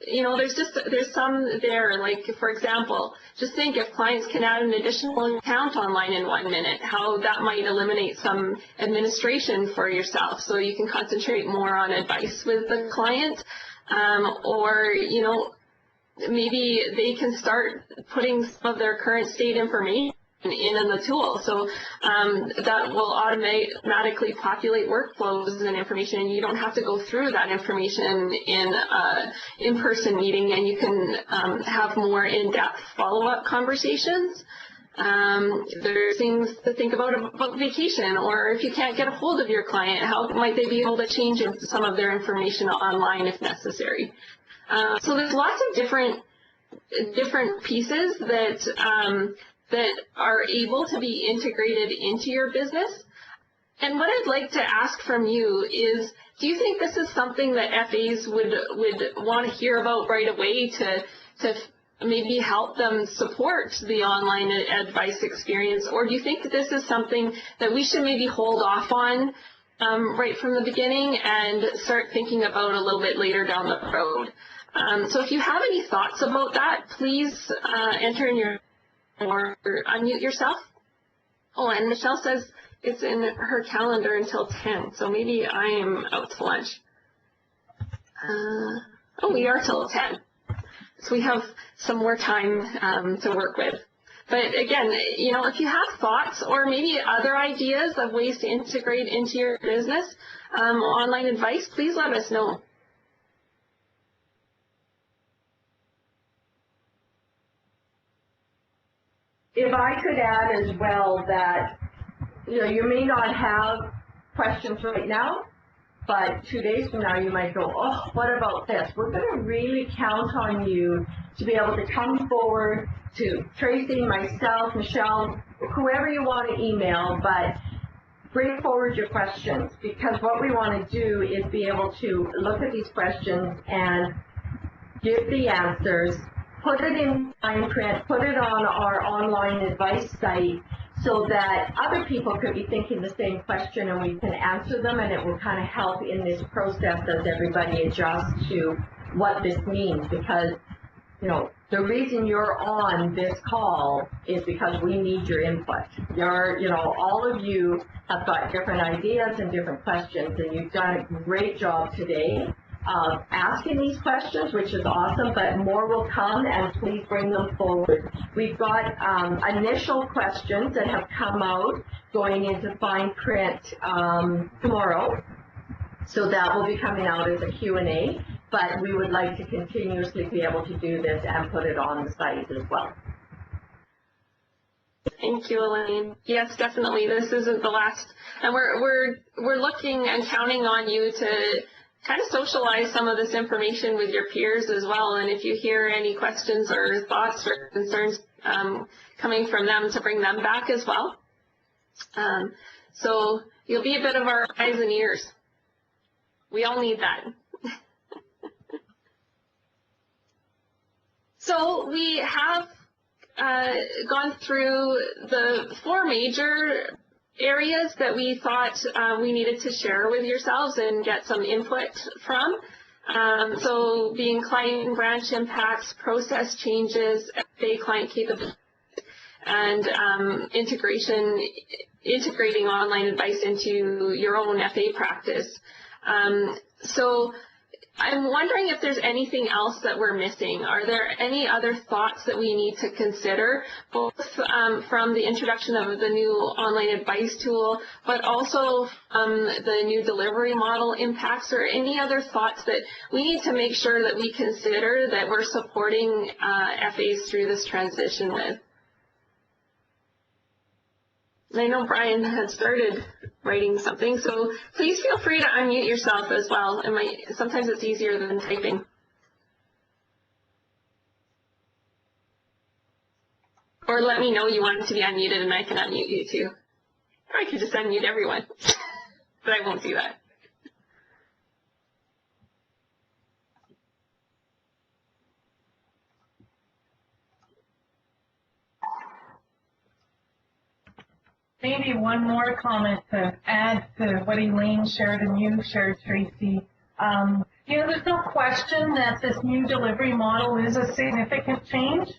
you know, there's some there, like, for example, just think if clients can add an additional account online in 1 minute, how that might eliminate some administration for yourself so you can concentrate more on advice with the client. Or, you know, maybe they can start putting some of their current state information in the tool, so that will automatically populate workflows and information, and you don't have to go through that information in an in-person meeting, and you can have more in-depth follow-up conversations. There's things to think about vacation, or if you can't get a hold of your client, how might they be able to change some of their information online if necessary. So there's lots of different pieces that are able to be integrated into your business. And what I'd like to ask from you is, do you think this is something that FAs would want to hear about right away to maybe help them support the online advice experience? Or do you think that this is something that we should maybe hold off on right from the beginning and start thinking about a little bit later down the road? So if you have any thoughts about that, please enter in your or unmute yourself. Oh, and Michelle says it's in her calendar until 10, so maybe I am out to lunch. Oh, we are till 10, so we have some more time to work with. But again, you know, if you have thoughts or maybe other ideas of ways to integrate into your business online advice, please let us know. If I could add as well that, you know, you may not have questions right now, but 2 days from now you might go, oh, what about this? We're going to really count on you to be able to come forward to Tracy, myself, Michelle, whoever you want to email, but bring forward your questions, because what we want to do is be able to look at these questions and give the answers, put it in fine print, put it on our online advice site so that other people could be thinking the same question and we can answer them, and it will kind of help in this process as everybody adjusts to what this means. Because, you know, the reason you're on this call is because we need your input. You know, all of you have got different ideas and different questions, and you've done a great job today of asking these questions, which is awesome, but more will come, and please bring them forward. We've got initial questions that have come out going into fine print tomorrow, so that will be coming out as a Q&A, but we would like to continuously be able to do this and put it on the site as well. Thank you, Elaine. Yes, definitely. This isn't the last, and we're looking and counting on you to kind of socialize some of this information with your peers as well. And if you hear any questions or thoughts or concerns coming from them, to bring them back as well. So you'll be a bit of our eyes and ears. We all need that. So we have gone through the 4 major areas that we thought we needed to share with yourselves and get some input from. So being client and branch impacts, process changes, FA client capabilities, and integrating online advice into your own FA practice. So I'm wondering if there's anything else that we're missing. Are there any other thoughts that we need to consider, both from the introduction of the new online advice tool, but also the new delivery model impacts, or any other thoughts that we need to make sure that we consider that we're supporting FAs through this transition with? I know Brian had started writing something, so please feel free to unmute yourself as well. Sometimes it's easier than typing. Or let me know you want it to be unmuted and I can unmute you too. Or I could just unmute everyone, but I won't do that. Maybe one more comment to add to what Elaine shared and you shared, Tracy. You know, there's no question that this new delivery model is a significant change.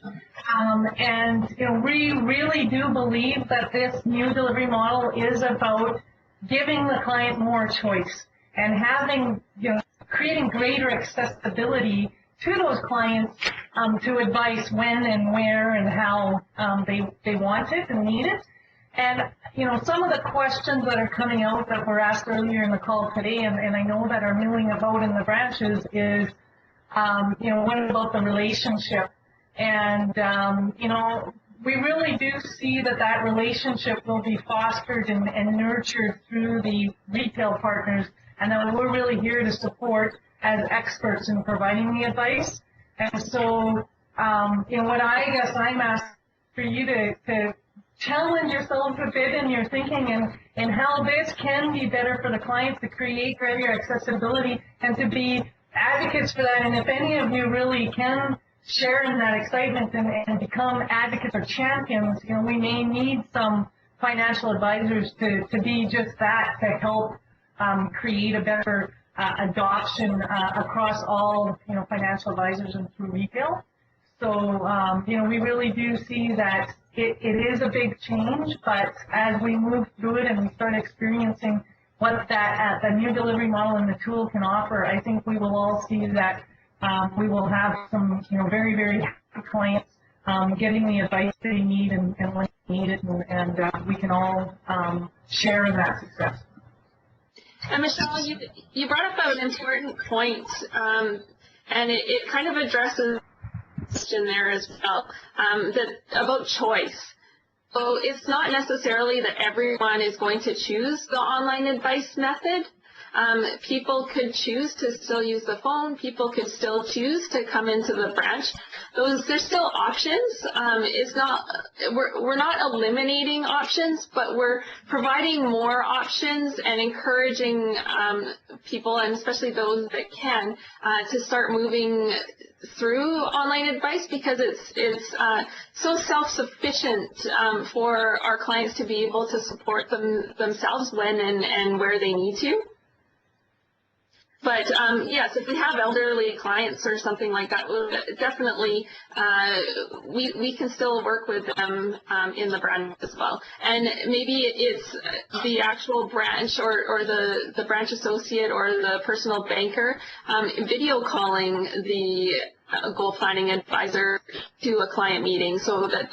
And, you know, we really do believe that this new delivery model is about giving the client more choice and having, you know, creating greater accessibility to those clients to advice when and where and how they want it and need it. And, you know, some of the questions that are coming out that were asked earlier in the call today, and I know that are milling about in the branches, is, you know, what about the relationship? And, you know, we really do see that that relationship will be fostered and nurtured through the retail partners, and that we're really here to support as experts in providing the advice. And so, you know, what I guess I'm asking for you to challenge yourselves a bit in your thinking and how this can be better for the clients, to create greater accessibility and to be advocates for that. And if any of you really can share in that excitement and become advocates or champions, you know, we may need some financial advisors to be just that, to help create a better adoption across all, you know, financial advisors and through retail. So, you know, we really do see that it is a big change, but as we move through it and we start experiencing what that the new delivery model and the tool can offer, I think we will all see that we will have some, you know, very, very happy clients getting the advice they need and when they need it, and we can all share in that success. And Michelle, you brought up an important point, and it kind of addresses question there as well, about choice. So it's not necessarily that everyone is going to choose the online advice method. People could choose to still use the phone. People could still choose to come into the branch. There's still options. We're not eliminating options, but we're providing more options and encouraging people, and especially those that can, to start moving through online advice, because it's so self-sufficient for our clients to be able to support themselves when and where they need to. But yes, if we have elderly clients or something like that, definitely we can still work with them in the branch as well. And maybe it's the actual branch or the branch associate or the personal banker video calling the goal planning advisor to a client meeting, so that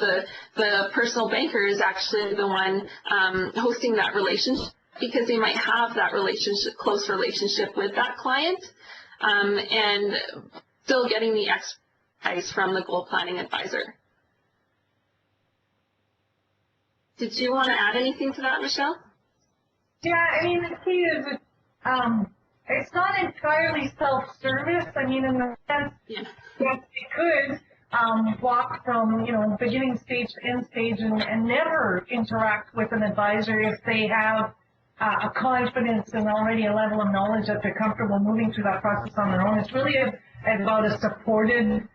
the personal banker is actually the one hosting that relationship, because they might have that close relationship with that client, and still getting the expertise from the goal planning advisor. Did you want to add anything to that, Michelle? Yeah, I mean, the key is it's not entirely self-service. I mean, in the sense that it could walk from, you know, beginning stage to end stage and never interact with an advisor if they have a confidence and already a level of knowledge that they're comfortable moving through that process on their own. It's really about a supported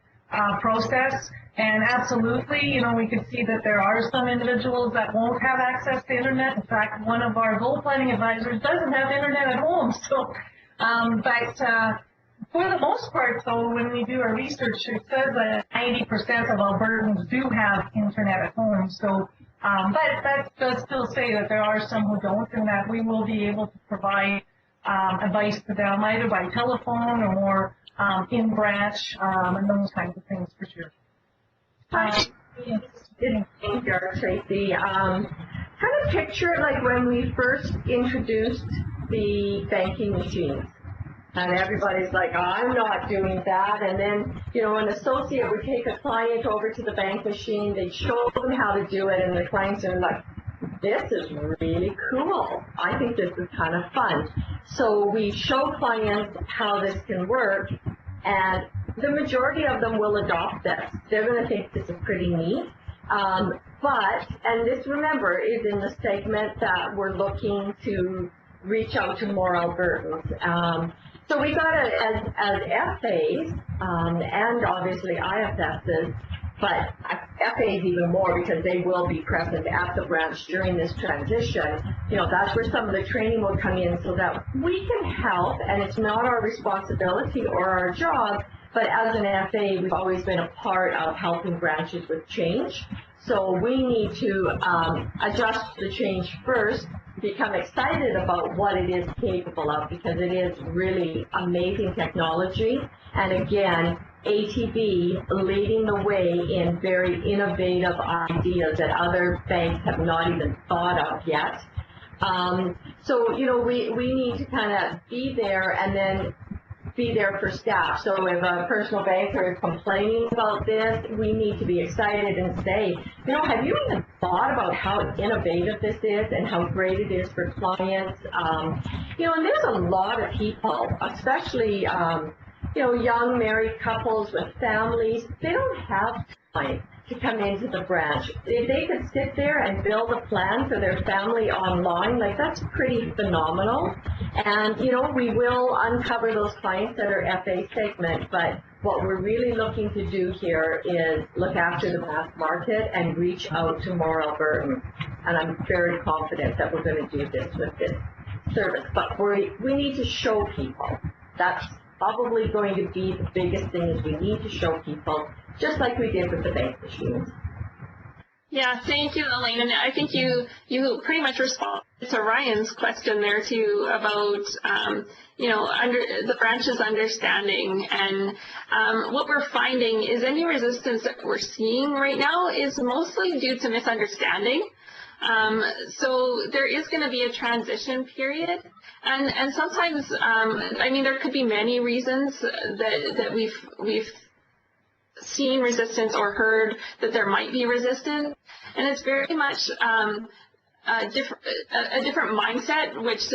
process. And absolutely, you know, we could see that there are some individuals that won't have access to internet. In fact, one of our goal planning advisors doesn't have internet at home. So, for the most part, though, when we do our research, it says that 90% of Albertans do have internet at home. So, but that does still say that there are some who don't, and that we will be able to provide advice to them either by telephone or in branch and those kinds of things for sure. Thank you, Tracy. Kind of picture it like when we first introduced the banking machines. And everybody's like, oh, I'm not doing that. And then, you know, an associate would take a client over to the bank machine, they'd show them how to do it, and the clients are like, this is really cool. I think this is kind of fun. So we show clients how this can work, and the majority of them will adopt this. They're going to think this is pretty neat. And this, remember, is in the segment that we're looking to reach out to more Albertans. So we got it as FAs, and obviously IFSs, but FAs even more because they will be present at the branch during this transition. You know, that's where some of the training will come in so that we can help, and it's not our responsibility or our job, but as an FA, we've always been a part of helping branches with change. So we need to adjust the change first, become excited about what it is capable of, because it is really amazing technology. And again, ATB leading the way in very innovative ideas that other banks have not even thought of yet. So, you know, we need to kind of be there and then be there for staff. So if a personal banker is complaining about this, we need to be excited and say, you know, have you even thought about how innovative this is and how great it is for clients? You know, and there's a lot of people, especially, you know, young married couples with families, they don't have time to come into the branch. If they could sit there and build a plan for their family online, like, that's pretty phenomenal. And, you know, we will uncover those clients that are FA segment, but what we're really looking to do here is look after the mass market and reach out to more Albertans. And I'm very confident that we're going to do this with this service. But we need to show people. That's probably going to be the biggest thing, is we need to show people, just like we did with the bank machines. Yeah, thank you, Elaine. And I think you pretty much responded to Ryan's question there too about you know, the branch's understanding. And what we're finding is any resistance that we're seeing right now is mostly due to misunderstanding. So there is going to be a transition period, and sometimes I mean, there could be many reasons that we've seen resistance or heard that there might be resistance, and it's very much a different mindset, which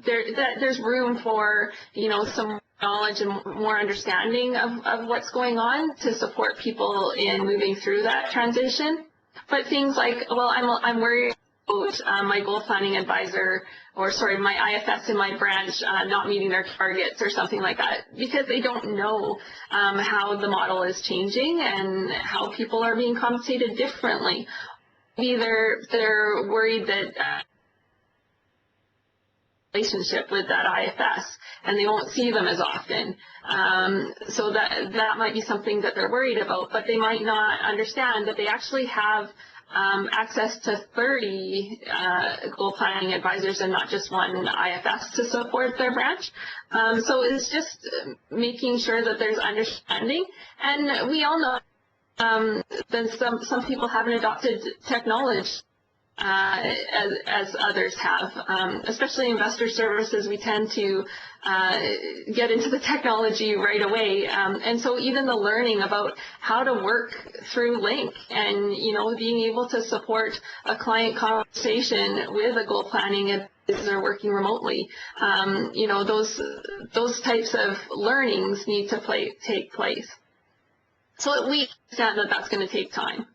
there's room for, you know, some knowledge and more understanding of what's going on to support people in moving through that transition. But things like, well, I'm worried about my goal planning advisor, or sorry, my IFS in my branch not meeting their targets or something like that, because they don't know how the model is changing and how people are being compensated differently. Either they're worried that relationship with that IFS and they won't see them as often. So that might be something that they're worried about, but they might not understand that they actually have access to 30 goal planning advisors and not just one IFS to support their branch. So it's just making sure that there's understanding. And we all know that some people haven't adopted technology as others have, especially investor services. We tend to get into the technology right away, and so even the learning about how to work through Link and, you know, being able to support a client conversation with a goal planning advisor working remotely, you know, those types of learnings need to take place. So we understand that that's going to take time.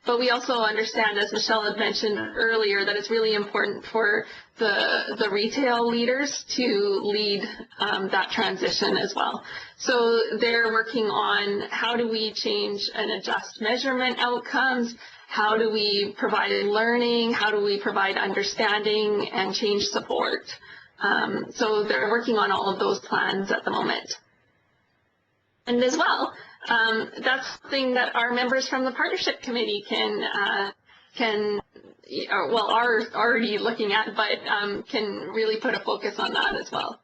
But we also understand, as Michelle had mentioned earlier, that it's really important for the retail leaders to lead that transition as well. So they're working on how do we change and adjust measurement outcomes, how do we provide learning, how do we provide understanding and change support. So they're working on all of those plans at the moment. And as well, that's something that our members from the partnership committee are already looking at, but can really put a focus on that as well.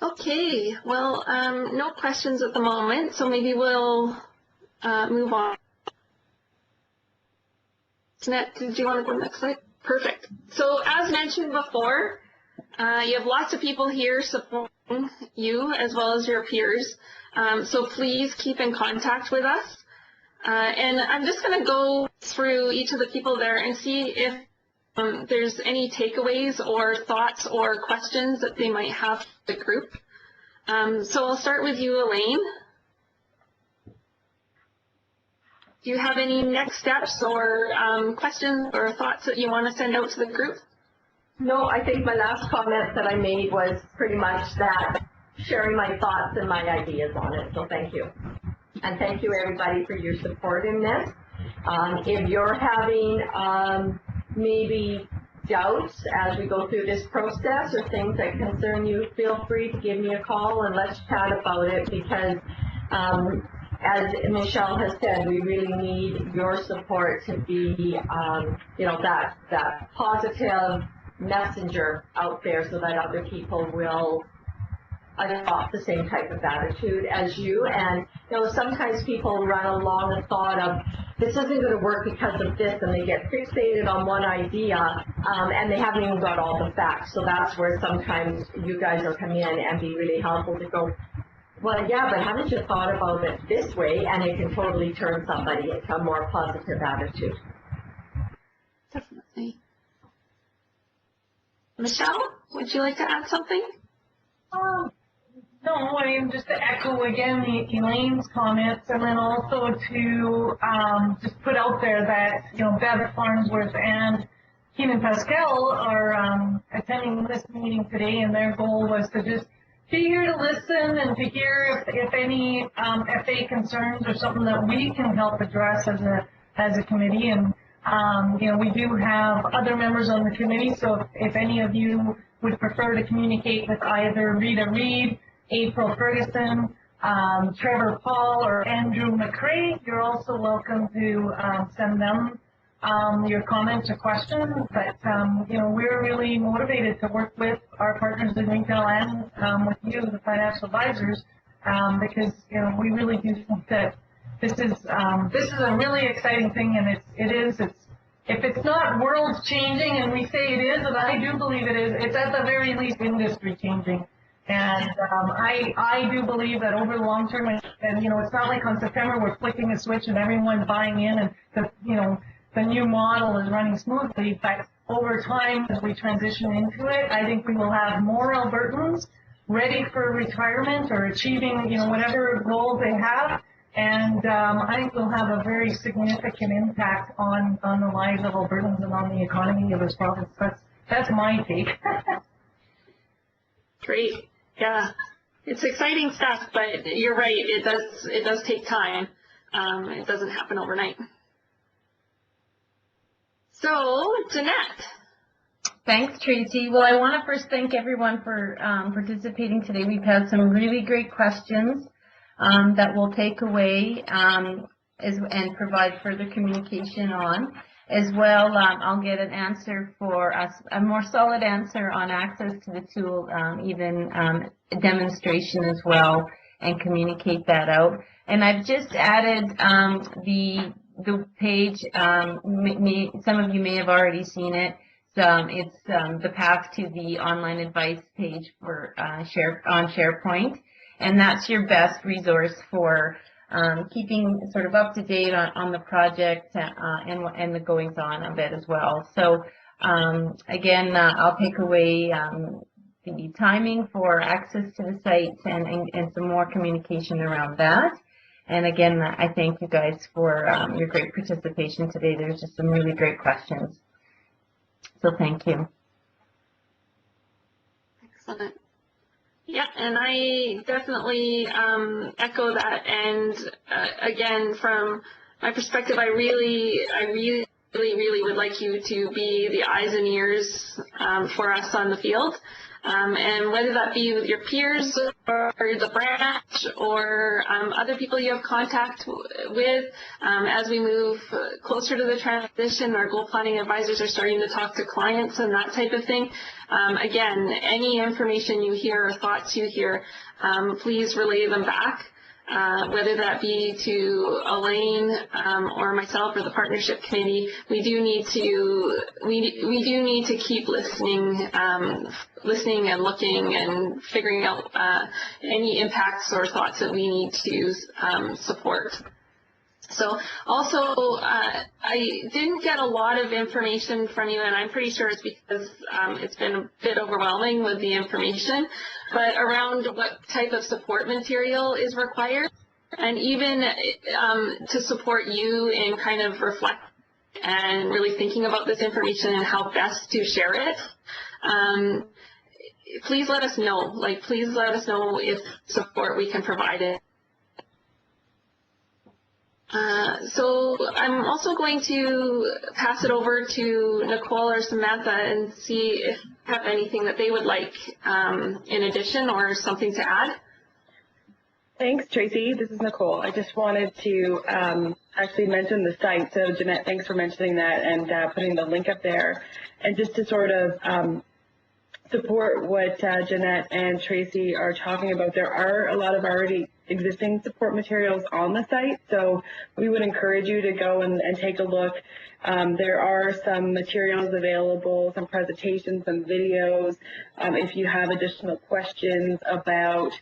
Okay, well, no questions at the moment, so maybe we'll move on. Jeanette, did you want to go to the next slide? Perfect. So as mentioned before, you have lots of people here supporting you as well as your peers. So please keep in contact with us. And I'm just going to go through each of the people there and see if there's any takeaways or thoughts or questions that they might have for the group. So I'll start with you, Elaine. Do you have any next steps or questions or thoughts that you want to send out to the group? No, I think my last comment that I made was pretty much that, sharing my thoughts and my ideas on it, so thank you. And thank you everybody for your support in this. If you're having maybe doubts as we go through this process or things that concern you, feel free to give me a call and let's chat about it, because as Michelle has said, we really need your support to be, you know, that positive messenger out there so that other people will adopt the same type of attitude as you. And you know, sometimes people run along the thought of this isn't going to work because of this, and they get fixated on one idea and they haven't even got all the facts. So that's where sometimes you guys will come in and be really helpful to go, well, yeah, but haven't you thought about it this way? And it can totally turn somebody into a more positive attitude. Definitely. Michelle, would you like to add something? No, I mean, just to echo again Elaine's comments, and then also to just put out there that, you know, Bev Farnsworth and Keenan Pascal are attending this meeting today, and their goal was to just be here to listen and to hear if any FA concerns or something that we can help address as a committee. And you know, we do have other members on the committee, so if any of you would prefer to communicate with either Rita Reed, April Ferguson, Trevor Paul, or Andrew McCrae, you're also welcome to send them your comments or questions. But you know, we're really motivated to work with our partners in retail and with you, the financial advisors, because you know, we really do think that this is a really exciting thing, and it's if it's not world changing, and we say it is, and I do believe it is, it's at the very least industry changing. And I do believe that over the long term, and you know, it's not like on September we're flicking a switch and everyone's buying in, and the new model is running smoothly. But over time, as we transition into it, I think we will have more Albertans ready for retirement or achieving, you know, whatever goals they have. And I think we'll have a very significant impact on the lives of Albertans and on the economy of this province. That's my take. Great. Yeah, it's exciting stuff, but you're right. It does take time. It doesn't happen overnight. So, Jeanette. Thanks, Tracy. Well, I want to first thank everyone for participating today. We've had some really great questions that we'll take away and provide further communication on. As well, I'll get an answer for us, a more solid answer on access to the tool, even a demonstration as well, and communicate that out. And I've just added the page. Some of you may have already seen it. It's the path to the online advice page for on SharePoint, and that's your best resource for keeping sort of up to date on the project and the goings on of it as well. So again, I'll take away the timing for access to the site and some more communication around that. And again, I thank you guys for your great participation today. There's just some really great questions. So thank you. Excellent. Yeah, and I definitely echo that. And again, from my perspective, I really would like you to be the eyes and ears for us on the field. And whether that be with your peers or the branch or other people you have contact with, as we move closer to the transition, our goal planning advisors are starting to talk to clients and that type of thing. Again, any information you hear or thoughts you hear, please relay them back. Whether that be to Elaine or myself or the partnership committee, we do need to keep listening and looking and figuring out any impacts or thoughts that we need to support. So also, I didn't get a lot of information from you, and I'm pretty sure it's because it's been a bit overwhelming with the information, but around what type of support material is required, and even to support you in kind of reflect and really thinking about this information and how best to share it. Please let us know. Please let us know if support we can provide it. So I'm also going to pass it over to Nicole or Samantha and see if they have anything that they would like in addition or something to add. Thanks, Tracy. This is Nicole. I just wanted to actually mention the site. So Jeanette, thanks for mentioning that and putting the link up there. And just to sort of support what Jeanette and Tracy are talking about, there are a lot of already existing support materials on the site, so we would encourage you to go and take a look. There are some materials available, some presentations, some videos. If you have additional questions about,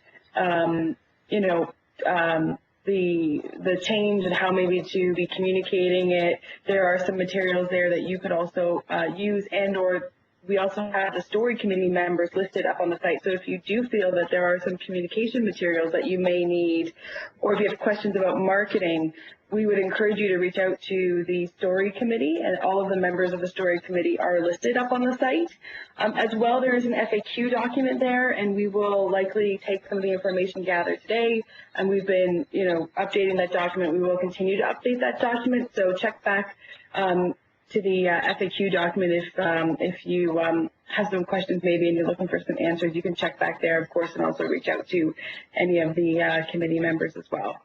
the change and how maybe to be communicating it, there are some materials there that you could also use, and/or we also have the story committee members listed up on the site. So if you do feel that there are some communication materials that you may need, or if you have questions about marketing, we would encourage you to reach out to the story committee, and all of the members of the story committee are listed up on the site. As well, there is an FAQ document there, and we will likely take some of the information gathered today, and we've been, updating that document. We will continue to update that document, so check back to the FAQ document if you have some questions maybe and you're looking for some answers. You can check back there, of course, and also reach out to any of the committee members as well.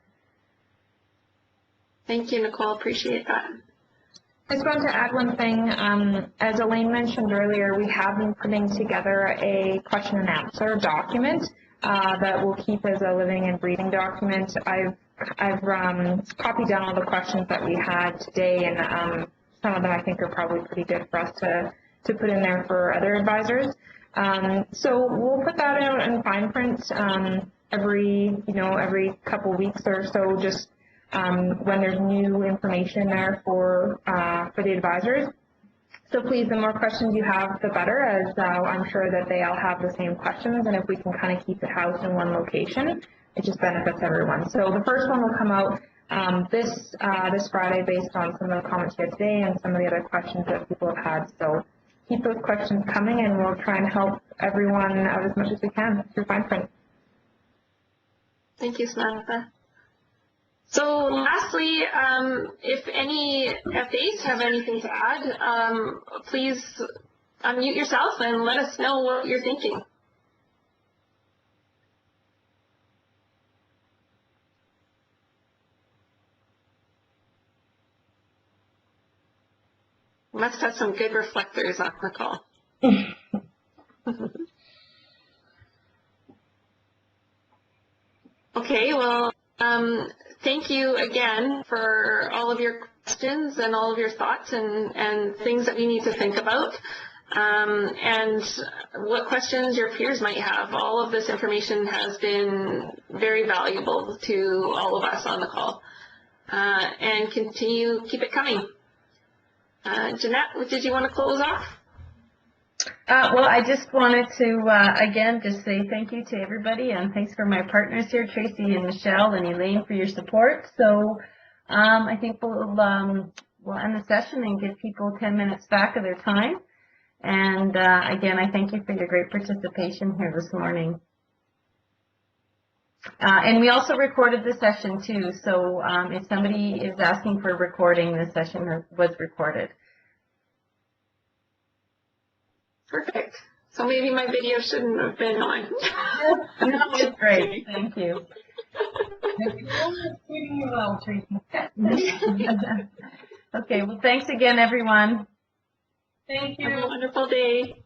Thank you, Nicole. Appreciate that. I just wanted to add one thing. As Elaine mentioned earlier, we have been putting together a question and answer document that we'll keep as a living and breathing document. I've copied down all the questions that we had today, and some of them I think are probably pretty good for us to put in there for other advisors. So we'll put that out in fine print every couple weeks or so, just when there's new information there for the advisors. So please, the more questions you have, the better, as I'm sure that they all have the same questions, and if we can kind of keep it housed in one location, it just benefits everyone. So the first one will come out this Friday based on some of the comments here today and some of the other questions that people have had. So keep those questions coming, and we'll try and help everyone out as much as we can through fine print. Thank you, Samantha. So lastly, if any FAs have anything to add, please unmute yourself and let us know what you're thinking. Must have some good reflectors on the call. Okay, well, thank you again for all of your questions and all of your thoughts and things that we need to think about. And what questions your peers might have. All of this information has been very valuable to all of us on the call. And keep it coming. Jeanette, did you want to close off? Well, I just wanted to, again, just say thank you to everybody, and thanks for my partners here, Tracy and Michelle and Elaine, for your support. So I think we'll end the session and give people 10 minutes back of their time. And again, I thank you for your great participation here this morning. And we also recorded the session too, so if somebody is asking for a recording, the session was recorded. Perfect. So maybe my video shouldn't have been on. No, it's great. Thank you. Treating you well, Tracy. Okay, well, thanks again, everyone. Thank you. Have a wonderful day.